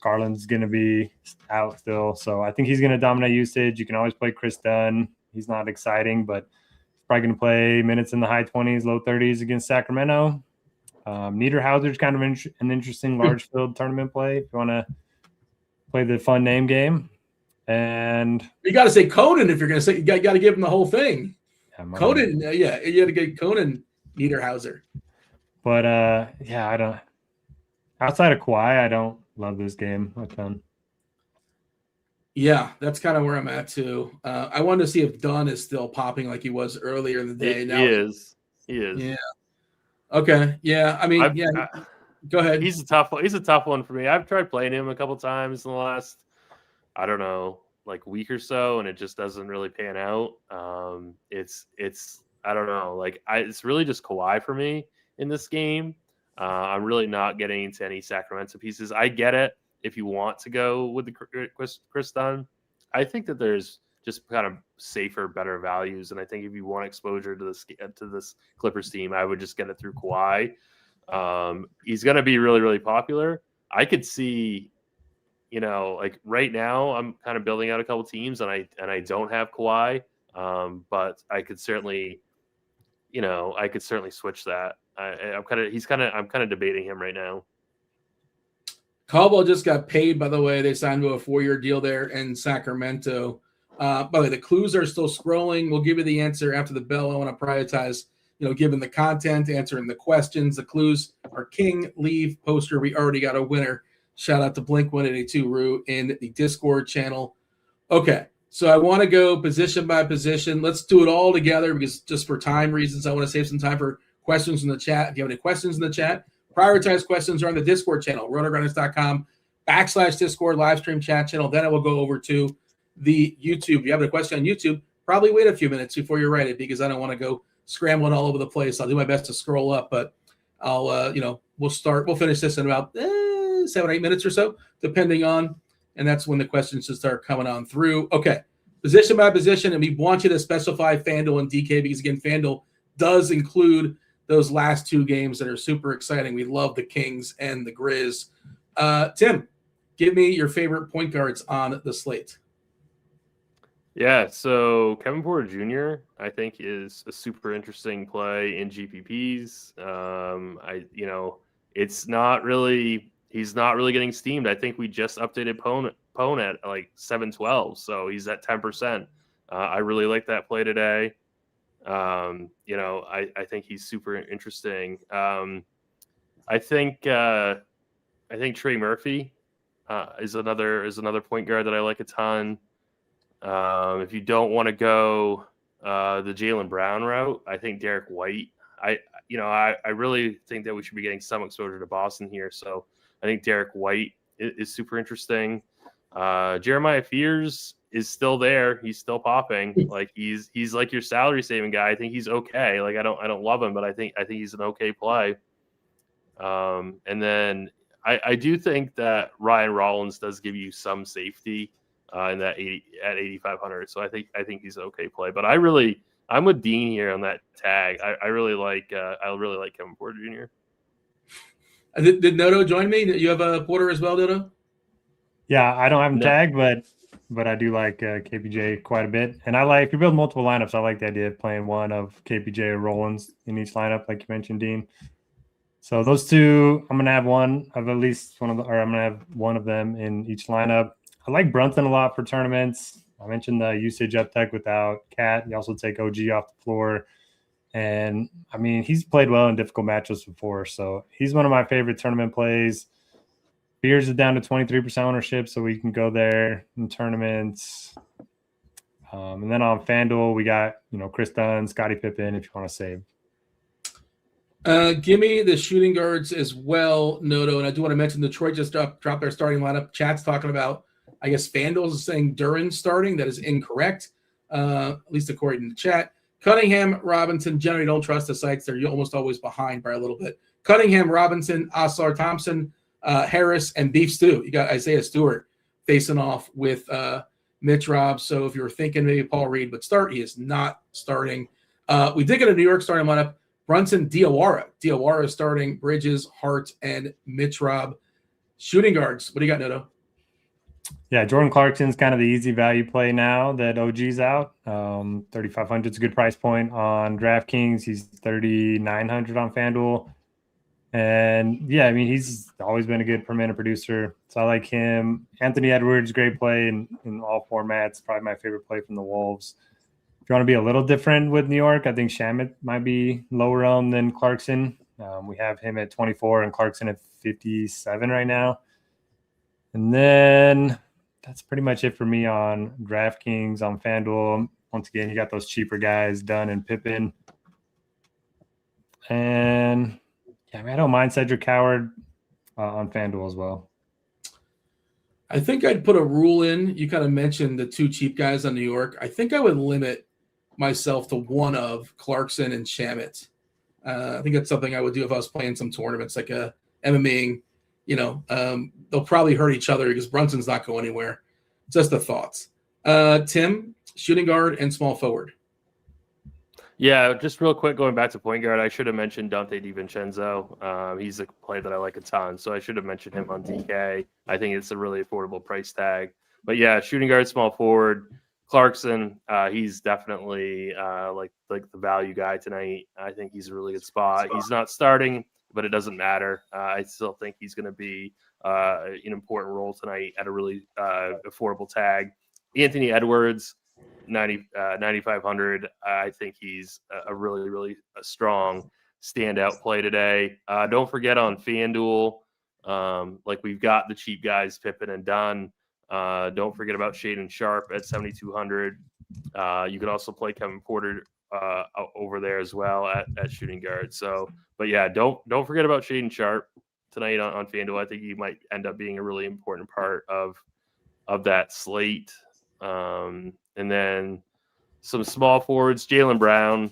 Garland's going to be out still, so I think he's going to dominate usage. You can always play Chris Dunn. He's not exciting, but he's probably going to play minutes in the high 20s, low 30s against Sacramento. Niederhauser's kind of an interesting large field tournament play if you want to play the fun name game. And you got to say Conan if you're going to say you got to give him the whole thing. Conan, you had to get Conan Niederhauser. But I don't. Outside of Kawhi, I don't love this game a ton. Yeah, that's kind of where I'm at too. I wanted to see if Dunn is still popping like he was earlier in the day. He is. Yeah. Okay. Yeah. I mean, go ahead. He's a tough one. He's a tough one for me. I've tried playing him a couple times in the last, I don't know, like week or so, and it just doesn't really pan out. It's I don't know. Like it's really just Kawhi for me in this game. I'm really not getting into any Sacramento pieces. I get it if you want to go with the Chris Dunn. I think that there's just kind of safer, better values, and I think if you want exposure to this Clippers team, I would just get it through Kawhi. He's going to be really, really popular. I could see, like right now, I'm kind of building out a couple teams, and I don't have Kawhi, but I could certainly, switch that. I'm kind of debating him right now. Caldwell just got paid, by the way. They signed to a 4-year deal there in Sacramento. By the way, the clues are still scrolling. We'll give you the answer after the bell. I want to prioritize, given the content, answering the questions. The clues are king, leave, poster. We already got a winner. Shout out to Blink182 Rue in the Discord channel. Okay, so I want to go position by position. Let's do it all together because just for time reasons, I want to save some time for questions in the chat. If you have any questions in the chat, prioritize questions are on the Discord channel, RotoGrinders.com/Discord live stream chat channel. Then I will go over to the YouTube. If you have a question on YouTube, probably wait a few minutes before you write it because I don't want to go scrambling all over the place. I'll do my best to scroll up, but I'll, we'll finish this in about 7 or 8 minutes or so, depending on, and that's when the questions should start coming on through. Okay, position by position, and we want you to specify FanDuel and DK because, again, FanDuel does include those last 2 games that are super exciting. We love the Kings and the Grizz. Tim, give me your favorite point guards on the slate. Yeah, so Kevin Porter Jr. I think is a super interesting play in GPPs. It's not really, he's not really getting steamed. I think we just updated Pone at like 712, so he's at 10%. I really like that play today. I think he's super interesting. I think Trey Murphy is another point guard that I like a ton. If you don't want to go the Jaylen Brown route, I think Derek White. I really think that we should be getting some exposure to Boston here. So I think Derek White is super interesting. Jeremiah Fears is still there. He's still popping. Like he's like your salary saving guy. I think he's okay. Like I don't love him, but I think he's an okay play. And then I do think that Ryan Rollins does give you some safety in that 8,500. So I think he's an okay play. But I'm with Dean here on that tag. I really like Kevin Porter Jr. Did Noto join me? You have a Porter as well, Noto? Yeah, I don't have him tagged, but I do like KPJ quite a bit. And if you build multiple lineups, I like the idea of playing one of KPJ or Rollins in each lineup, like you mentioned, Dean. So those two, I'm gonna have one of them in each lineup. I like Brunson a lot for tournaments. I mentioned the usage uptick without Cat. You also take OG off the floor. And, I mean, he's played well in difficult matchups before. So he's one of my favorite tournament plays. Beers is down to 23% ownership, so we can go there in tournaments. And then on FanDuel, we got, Chris Dunn, Scottie Pippen if you want to save. Give me the shooting guards as well, Noto. And I do want to mention Detroit just dropped their starting lineup. Chat's talking about, I guess FanDuel is saying Duran starting. That is incorrect, at least according to the chat. Cunningham, Robinson, generally don't trust the sites. They're almost always behind by a little bit. Cunningham, Robinson, Asar Thompson, Harris, and Beef Stew. You got Isaiah Stewart facing off with Mitch Robb. So if you were thinking maybe Paul Reed would start, he is not starting. We did get a New York starting lineup. Brunson, Diawara. Diawara is starting. Bridges, Hart, and Mitch Robb. Shooting guards. What do you got, Noto? Yeah, Jordan Clarkson's kind of the easy value play now that OG's out. 3,500 is a good price point on DraftKings. He's 3,900 on FanDuel. And, yeah, I mean, he's always been a good per-minute producer. So I like him. Anthony Edwards, great play in all formats. Probably my favorite play from the Wolves. If you want to be a little different with New York, I think Shamet might be lower owned than Clarkson. We have him at 24 and Clarkson at 57 right now. And then that's pretty much it for me on DraftKings. On FanDuel, once again, you got those cheaper guys, Dunn and Pippen. And, yeah, I don't mind Cedric Howard on FanDuel as well. I think I'd put a rule in. You kind of mentioned the two cheap guys on New York. I think I would limit myself to one of Clarkson and Shamet. I think that's something I would do if I was playing some tournaments, like MMAing. They'll probably hurt each other because Brunson's not going anywhere. Just the thoughts. Tim, shooting guard and small forward. Yeah, just real quick, going back to point guard, I should have mentioned Dante DiVincenzo. He's a play that I like a ton, so I should have mentioned him on DK. I think it's a really affordable price tag. But yeah, shooting guard, small forward. Clarkson, he's definitely like the value guy tonight. I think he's a really good spot. He's not starting, but it doesn't matter. I still think he's going to be an important role tonight at a really affordable tag. Anthony Edwards, 9,500. I think he's a really, really strong standout play today. Don't forget on FanDuel, we've got the cheap guys, Pippen and Dunn. Don't forget about Shaedon Sharpe at 7,200. You could also play Kevin Porter over there as well at shooting guard. So, but yeah, don't forget about Shaedon Sharpe tonight on FanDuel. I think he might end up being a really important part of that slate. And then some small forwards, Jaylen Brown.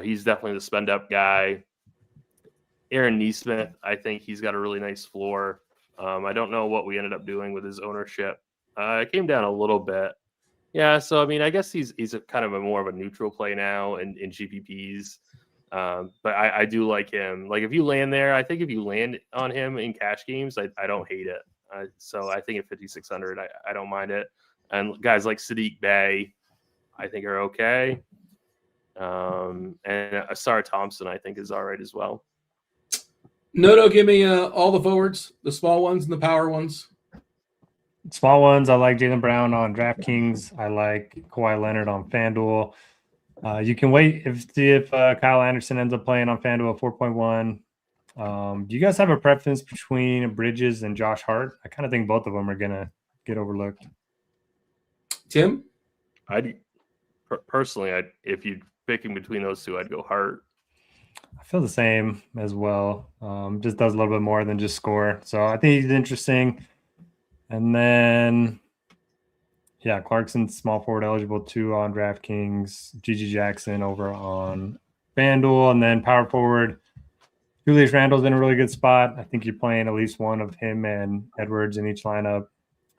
He's definitely the spend up guy. Aaron Neesmith, I think he's got a really nice floor. I don't know what we ended up doing with his ownership. It came down a little bit. Yeah, so I mean, I guess he's a kind of a more of a neutral play now in GPPs. But I do like him. Like if you land there, I think if you land on him in cash games, I don't hate it. So I think at 5,600, I don't mind it. And guys like Sadiq Bey, I think are okay. And Asar Thompson, I think, is all right as well. Noto, give me all the forwards, the small ones and the power ones. Small ones, I like Jaylen Brown on DraftKings. I like Kawhi Leonard on FanDuel. You can wait see if Kyle Anderson ends up playing on FanDuel at 4.1. Do you guys have a preference between Bridges and Josh Hart? I kind of think both of them are going to get overlooked. Tim? Personally, if you're picking between those two, I'd go Hart. I feel the same as well. Just does a little bit more than just score. So I think he's interesting. And then, yeah, Clarkson's small forward eligible too on DraftKings. Gigi Jackson over on FanDuel. And then power forward, Julius Randle's in a really good spot. I think you're playing at least one of him and Edwards in each lineup.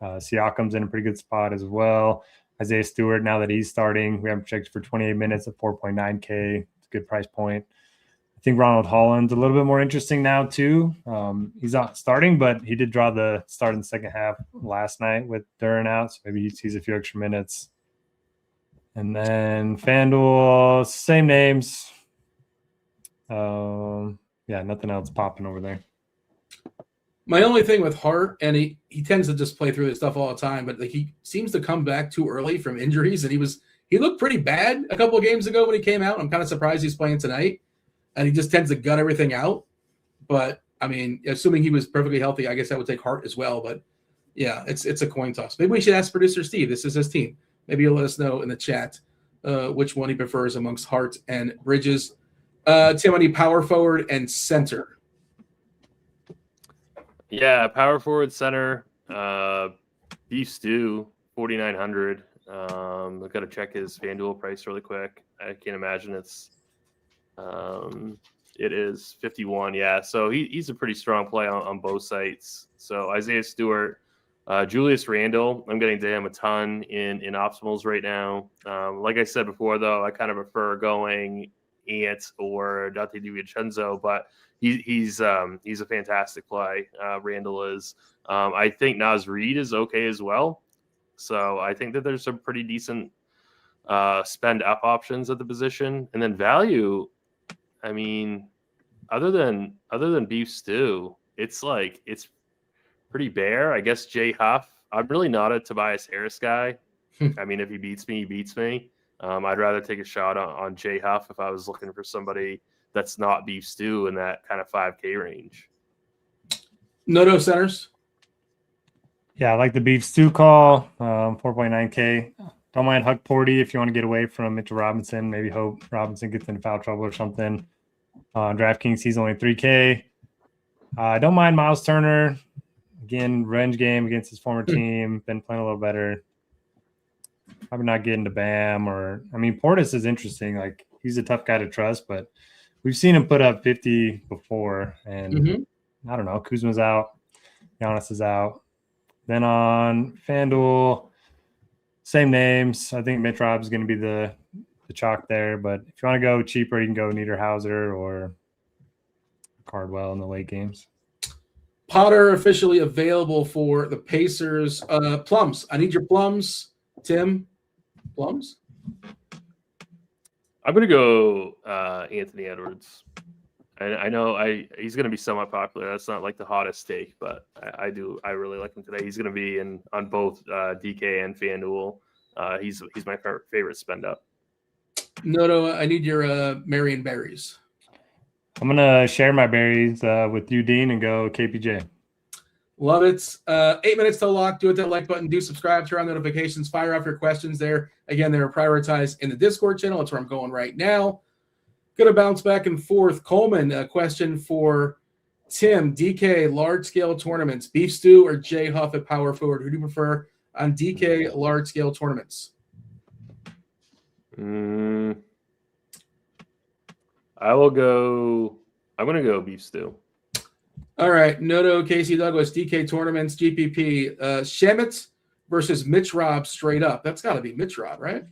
Siakam's in a pretty good spot as well. Isaiah Stewart, now that he's starting, we have him projected for 28 minutes at 4.9K. It's a good price point. I think Ronald Holland's a little bit more interesting now too. He's not starting, but he did draw the start in the second half last night with Duren out, so maybe he sees a few extra minutes. And then FanDuel, same names. Yeah, nothing else popping over there. My only thing with Hart, and he tends to just play through this stuff all the time, but like he seems to come back too early from injuries, and he looked pretty bad a couple of games ago when he came out. I'm kind of surprised he's playing tonight. And he just tends to gut everything out. But, I mean, assuming he was perfectly healthy, I guess I would take Hart as well. But, yeah, it's a coin toss. Maybe we should ask producer Steve. This is his team. Maybe he'll let us know in the chat which one he prefers amongst Hart and Bridges. Tim, I need power forward and center. Yeah, power forward, center. Beef Stew, 4,900. I've got to check his FanDuel price really quick. I can't imagine it is 51. Yeah. So he's a pretty strong play on both sites. So Isaiah Stewart, Julius Randle, I'm getting to him a ton in optimals right now. Like I said before, though, I kind of prefer going Ant or Dante DiVincenzo, but he's a fantastic play. Randle is. I think Naz Reid is okay as well. So I think that there's some pretty decent spend up options at the position, and then value. I mean, other than Beef Stew, it's pretty bare. I guess Jay Huff. I'm really not a Tobias Harris guy. I mean, if he beats me, he beats me. I'd rather take a shot on Jay Huff if I was looking for somebody that's not Beef Stew in that kind of 5K range. Noto centers. Yeah, I like the Beef Stew call, 4.9K. Don't mind Huck Porty if you want to get away from Mitchell Robinson. Maybe hope Robinson gets into foul trouble or something. DraftKings, he's only 3K. I don't mind Miles Turner. Again, revenge game against his former team. Been playing a little better. Probably not getting to Bam Portis is interesting. Like, he's a tough guy to trust, but we've seen him put up 50 before. And I don't know. Kuzma's out. Giannis is out. Then on FanDuel, same names. I think Mitch Rob is going to be the chalk there. But if you want to go cheaper, you can go Niederhauser or Cardwell in the late games. Potter officially available for the Pacers. Plums. I need your plums. Tim, plums? I'm going to go Anthony Edwards. I know he's going to be somewhat popular. That's not like the hottest take, but I really like him today. He's going to be on both DK and FanDuel. He's my favorite spend up. No, I need your Marion berries. I'm going to share my berries with you, Dean, and go KPJ. Love it. 8 minutes to lock. Do hit that like button. Do subscribe. Turn on notifications. Fire off your questions there. Again, they're prioritized in the Discord channel. That's where I'm going right now. Going to bounce back and forth. Coleman, a question for Tim. DK, large-scale tournaments. Beef Stew or Jay Huff at power forward? Who do you prefer on DK large-scale tournaments? I'm going to go beef stew. All right. Noto, Casey Douglas, DK Tournaments, GPP. Shemet versus Mitch Rob straight up. That's got to be Mitch Rob, right?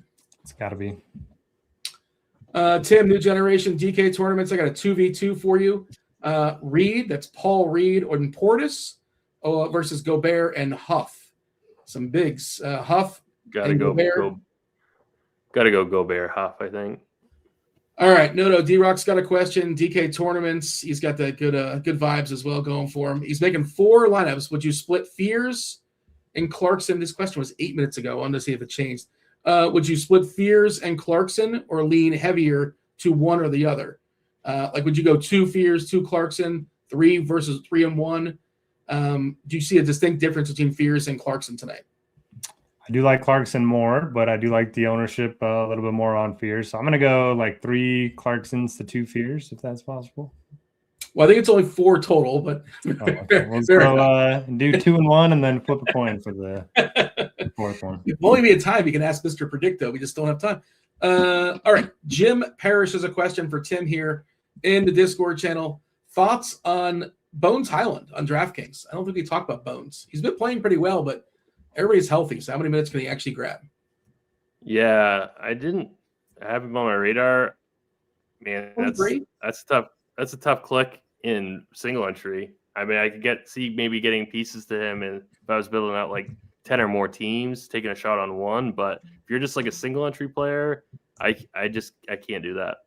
It's got to be. Tim, New Generation, DK Tournaments. I got a 2v2 for you. Reed, that's Paul Reed and Portis versus Gobert and Huff. Some bigs. Huff. Gotta go Gobert Huff, I think. All right, Noto, D-Rock's got a question. DK Tournaments, he's got the good vibes as well going for him. He's making 4 lineups. Would you split Fears and Clarkson? This question was 8 minutes ago. I wanted to see if it changed. Would you split Fears and Clarkson or lean heavier to one or the other? Would you go 2 Fears, 2 Clarkson, 3 versus 3 and 1? Do you see a distinct difference between Fears and Clarkson tonight? I do like Clarkson more, but I do like the ownership a little bit more on Fears. So I'm going to go like 3 Clarksons to 2 Fears, if that's possible. Well, I think it's only 4 total, but okay. We'll do 2 and 1 and then flip a coin for the 4th one. If only we had time, you can ask Mr. Predicto. We just don't have time. All right. Jim Parrish has a question for Tim here in the Discord channel. Thoughts on Bones Highland on DraftKings? I don't think we talked about Bones. He's been playing pretty well, but everybody's healthy. So how many minutes can he actually grab? Yeah, I have him on my radar. Man, that's tough. That's a tough click in single entry. I mean, I could see maybe getting pieces to him, and if I was building out like 10 or more teams, taking a shot on one. But if you're just like a single entry player, I can't do that.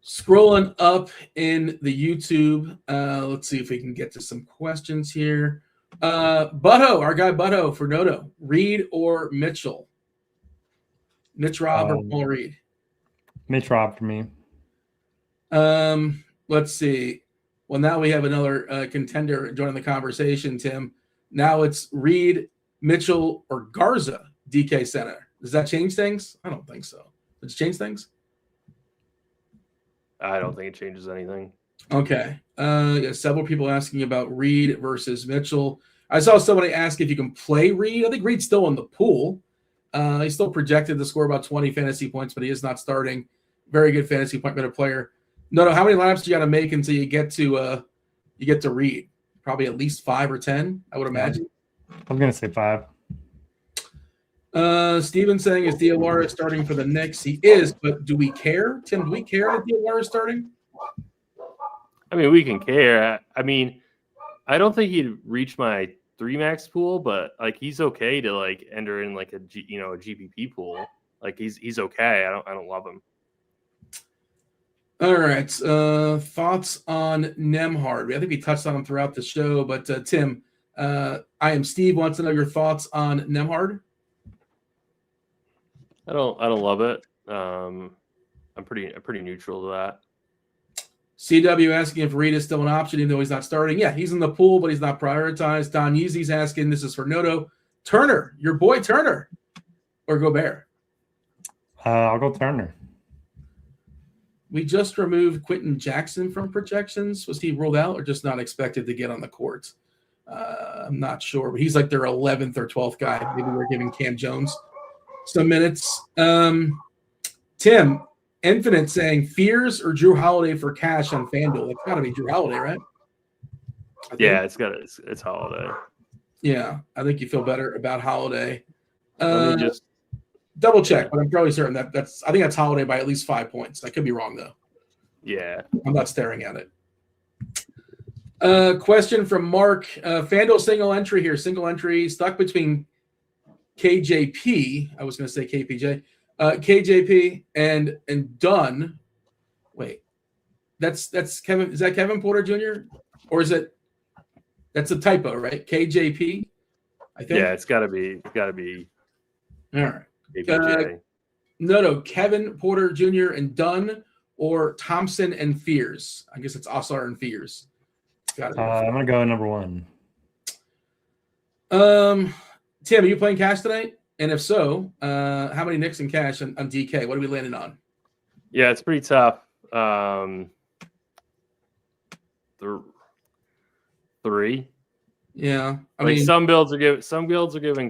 Scrolling up in the YouTube, let's see if we can get to some questions here. Butto, our guy Butto for Noto, Reed or Mitchell? Mitch Rob or Paul Reed? Mitch Rob for me. Let's see. Well, now we have another contender joining the conversation, Tim. Now it's Reed, Mitchell, or Garza, DK Center. Does that change things? I don't think so. Does it change things? I don't think it changes anything. Okay. Several people asking about Reed versus Mitchell. I saw somebody ask if you can play Reed. I think Reed's still in the pool. He's still projected to score about 20 fantasy points, but he is not starting. Very good fantasy point better player. No, how many lineups do you got to make until you get to Reed? Probably at least 5 or 10, I would imagine. I'm gonna say 5. Steven saying is Diawara starting for the Knicks? He is, but do we care, Tim? Do we care that Diawara is starting? I mean, we can care. I mean, I don't think he'd reach my 3 max pool, but like he's okay to like enter in like a GPP pool. Like he's okay. I don't love him. All right. Thoughts on Nembhard? I think we touched on him throughout the show, but Tim, I am Steve wants to know your thoughts on Nembhard. I don't love it. I'm pretty neutral to that. CW asking if Reed is still an option, even though he's not starting. Yeah, he's in the pool, but he's not prioritized. Don Yeezy's asking, this is for Noto. Turner, your boy Turner, or Gobert? I'll go Turner. We just removed Quentin Jackson from projections. Was he ruled out or just not expected to get on the court? I'm not sure, but he's like their 11th or 12th guy. Maybe we're giving Cam Jones some minutes. Tim, Infinite saying Fears or Drew Holiday for cash on FanDuel. It's got to be Drew Holiday, right? Yeah, it's Holiday. Yeah, I think you feel better about Holiday. Let me just double check, but I'm probably certain I think that's Holiday by at least 5 points. I could be wrong though. Yeah, I'm not staring at it. Question from Mark. FanDuel single entry here. Single entry stuck between KJP. I was going to say KPJ. KJP and Dunn. Wait, that's Kevin. Is that Kevin Porter Jr. or is it? That's a typo, right? KJP. I think. Yeah, it's got to be. All right. KPJ. No. Kevin Porter Jr. and Dunn or Thompson and Fears. I guess it's Osar and Fears. I'm gonna go number 1. Tim, are you playing cash tonight? And if so, how many Knicks in cash on DK? What are we landing on? Yeah, it's pretty tough. 3. Yeah, I mean, mean, some builds are giving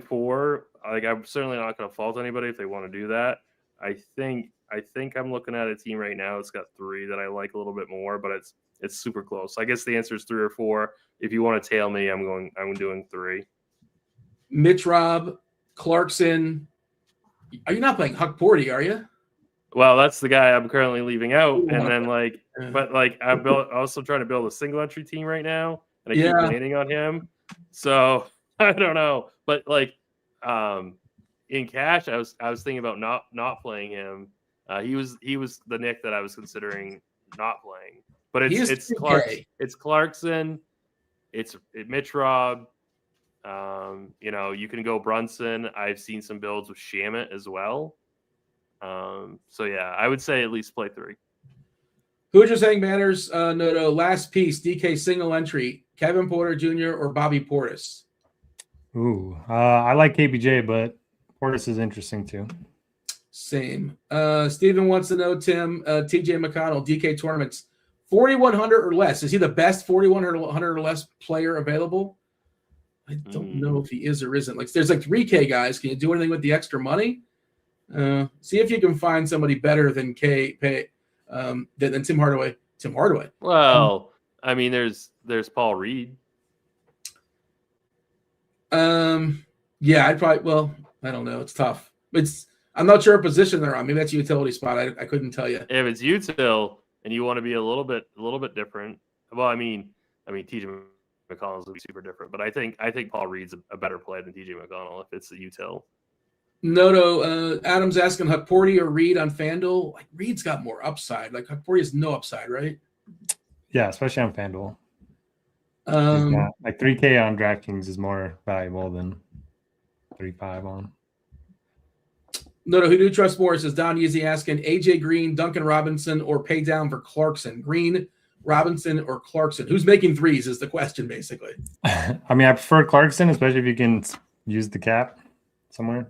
4. Like, I'm certainly not going to fault anybody if they want to do that. I think I'm looking at a team right now. It's got 3 that I like a little bit more, but it's super close. I guess the answer is 3 or 4. If you want to tail me, I'm doing 3. Mitch Rob, Clarkson. Are you not playing Huck Porty, are you? Well, that's the guy I'm currently leaving out. And then I'm also trying to build a single entry team right now, and I keep landing on him. So I don't know. But in cash, I was thinking about not playing him. He was the Nick that I was considering not playing. But it's Clarkson, it's Mitch Rob. You can go Brunson. I've seen some builds with Shamit as well. So yeah, I would say at least play 3. Who are you saying matters? No. Last piece, DK single entry, Kevin Porter Jr. or Bobby Portis? Ooh, I like KBJ, but Portis is interesting too. Same. Steven wants to know, Tim, TJ McConnell, DK tournaments, 4,100 or less. Is he the best 4,100 or less player available? I don't know if he is or isn't. There's 3K guys. Can you do anything with the extra money? See if you can find somebody better than than Tim Hardaway. Tim Hardaway. Well, I mean, there's Paul Reed. Yeah, I'd probably. Well, I don't know. It's tough. I'm not sure what position they're on. Maybe that's a utility spot. I couldn't tell you. If it's util and you want to be a little bit different. Well, I mean, TJ McConnell's will be super different, but I think Paul Reed's a better play than TJ McConnell if it's the util. No. Adam's asking Huck Porty or Reed on FanDuel. Reed's got more upside. Huck Porty has no upside, right? Yeah, especially on FanDuel. 3K on DraftKings is more valuable than 3.5 on. No, who do you trust more? Says Don Yeezy asking AJ Green, Duncan Robinson, or pay down for Clarkson. Green, Robinson, or Clarkson. Who's making threes is the question, basically. I mean, I prefer Clarkson, especially if you can use the cap somewhere.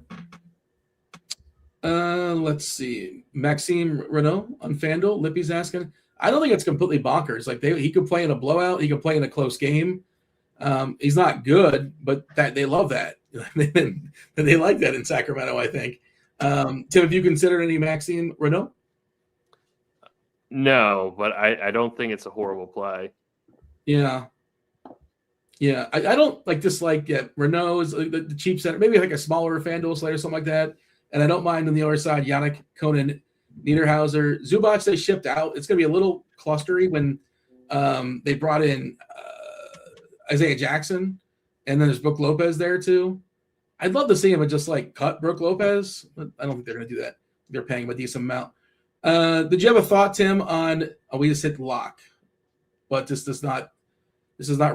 Let's see. Maxime Renault on FanDuel. Lippy's asking. I don't think it's completely bonkers. He could play in a blowout. He could play in a close game. He's not good, but they love that. They like that in Sacramento, I think. Tim, have you considered any Maxime Renault? No, but I don't think it's a horrible play. Yeah. I don't dislike Renault is the cheap center, maybe a smaller FanDuel slate or something like that. And I don't mind on the other side, Yannick, Conan, Niederhauser, Zubac. They shipped out. It's going to be a little clustery when they brought in Isaiah Jackson, and then there's Brook Lopez there too. I'd love to see him just cut Brook Lopez, but I don't think they're going to do that. They're paying him a decent amount. Did you have a thought, Tim, on we just hit lock, but this is not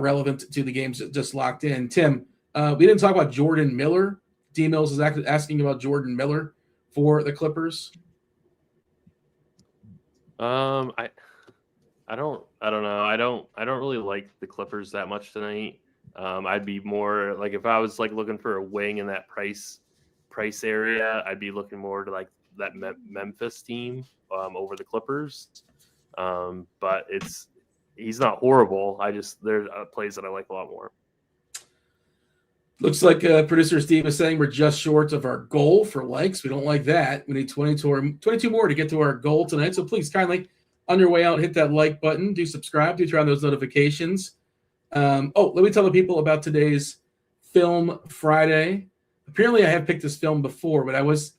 relevant to the games that just locked in. Tim, we didn't talk about Jordan Miller. D Mills is asking about Jordan Miller for the Clippers. I don't know. I don't really like the Clippers that much tonight. I'd be more if I was looking for a wing in that price area, I'd be looking more to that Memphis team over the Clippers. But he's not horrible. There's plays that I like a lot more. Looks like producer Steve is saying we're just short of our goal for likes. We don't like that. We need 22 more to get to our goal tonight. So please kindly, on your way out, hit that like button. Do subscribe. Do turn on those notifications. Let me tell the people about today's Film Friday. Apparently, I have picked this film before, but it was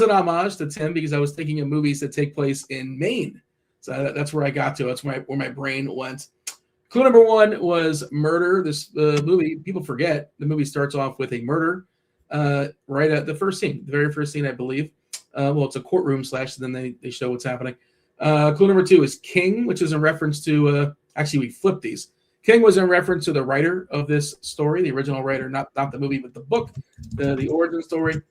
an homage to Tim because I was thinking of movies that take place in Maine. So that's where I got to. That's where my brain went. Clue number 1 was murder. This movie, people forget, the movie starts off with a murder right at the first scene, the very first scene, I believe. It's a courtroom / then they show what's happening. Clue number 2 is King, which is in reference to, actually, we flipped these. King was in reference to the writer of this story, the original writer, not the movie, but the book, the origin story.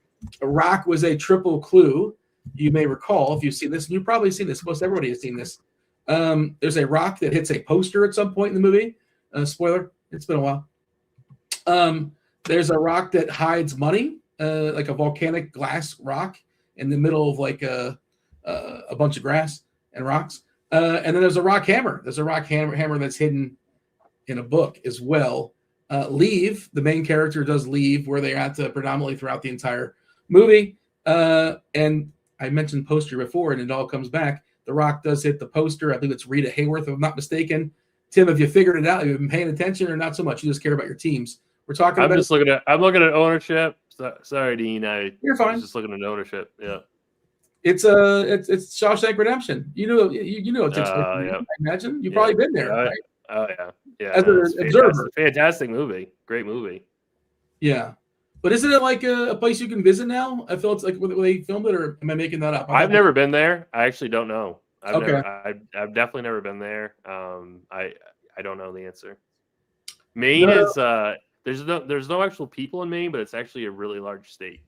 Rock was a triple clue. You may recall if you've seen this, and you've probably seen this. Most everybody has seen this. There's a rock that hits a poster at some point in the movie. Spoiler, it's been a while. There's a rock that hides money, like a volcanic glass rock in the middle of a bunch of grass and rocks. And then there's a rock hammer. There's a rock hammer that's hidden in a book as well. Leave, the main character does leave where they're at predominantly throughout the entire movie. And I mentioned poster before, and it all comes back. The Rock does hit the poster. I think it's Rita Hayworth, if I'm not mistaken. Tim, have you figured it out? Have you been paying attention or not so much? You just care about your teams. We're talking I'm looking at ownership. Sorry, Dean. You're fine. I was just looking at ownership. Yeah. It's Shawshank Redemption. You know it takes place. Yeah. I imagine you've probably been there. Right? Oh yeah. As an observer, fantastic movie, great movie. Yeah, but isn't it like a place you can visit now? I feel it's like where they filmed it, or am I making that up? I've never been there. I actually don't know. I've definitely never been there. I don't know the answer. Maine is there's no actual people in Maine, but it's actually a really large state.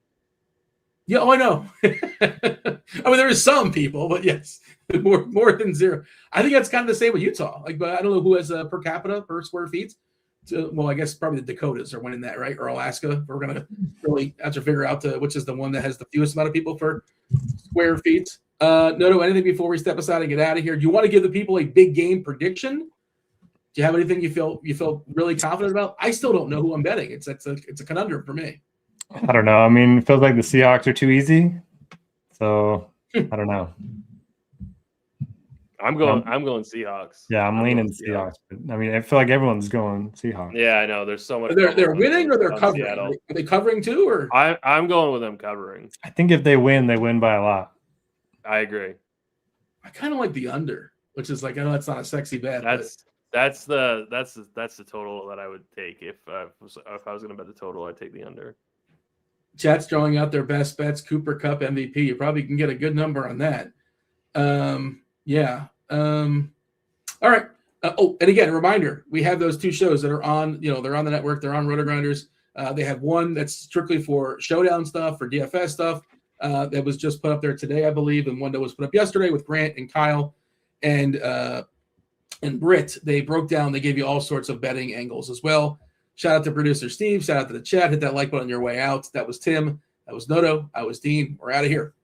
Yeah, I know. I mean, there is some people, but yes, more than zero. I think that's kind of the same with Utah. Like, but I don't know who has per capita per square feet. Well, I guess probably the Dakotas are winning that, right? Or Alaska. We're gonna really have to figure out which is the one that has the fewest amount of people per square feet. No, anything before we step aside and get out of here? Do you want to give the people a big game prediction? Do you have anything you feel really confident about? I still don't know who I'm betting. It's a conundrum for me. I don't know. I mean, it feels like the Seahawks are too easy. So I don't know. I'm going Seahawks. Yeah, I'm leaning Seahawks. But, I mean, I feel like everyone's going Seahawks. Yeah, I know. There's so much. They're winning or they're covering? Seattle. Are they covering too? Or I'm going with them covering. I think if they win by a lot. I agree. I kind of like the under, which is like, I know that's not a sexy bet. That's the total that I would take if I was going to bet the total. I'd take the under. Chat's throwing out their best bets. Cooper Kupp MVP. You probably can get a good number on that. Yeah. All right. And again, a reminder: we have those two shows that are on. They're on the network. They're on RotoGrinders. They have one that's strictly for showdown stuff, for DFS stuff. That was just put up there today, I believe, and one that was put up yesterday with Grant and Kyle and Britt. They broke down. They gave you all sorts of betting angles as well. Shout out to producer Steve. Shout out to the chat. Hit that like button on your way out. That was Tim. That was Noto. I was Dean. We're out of here.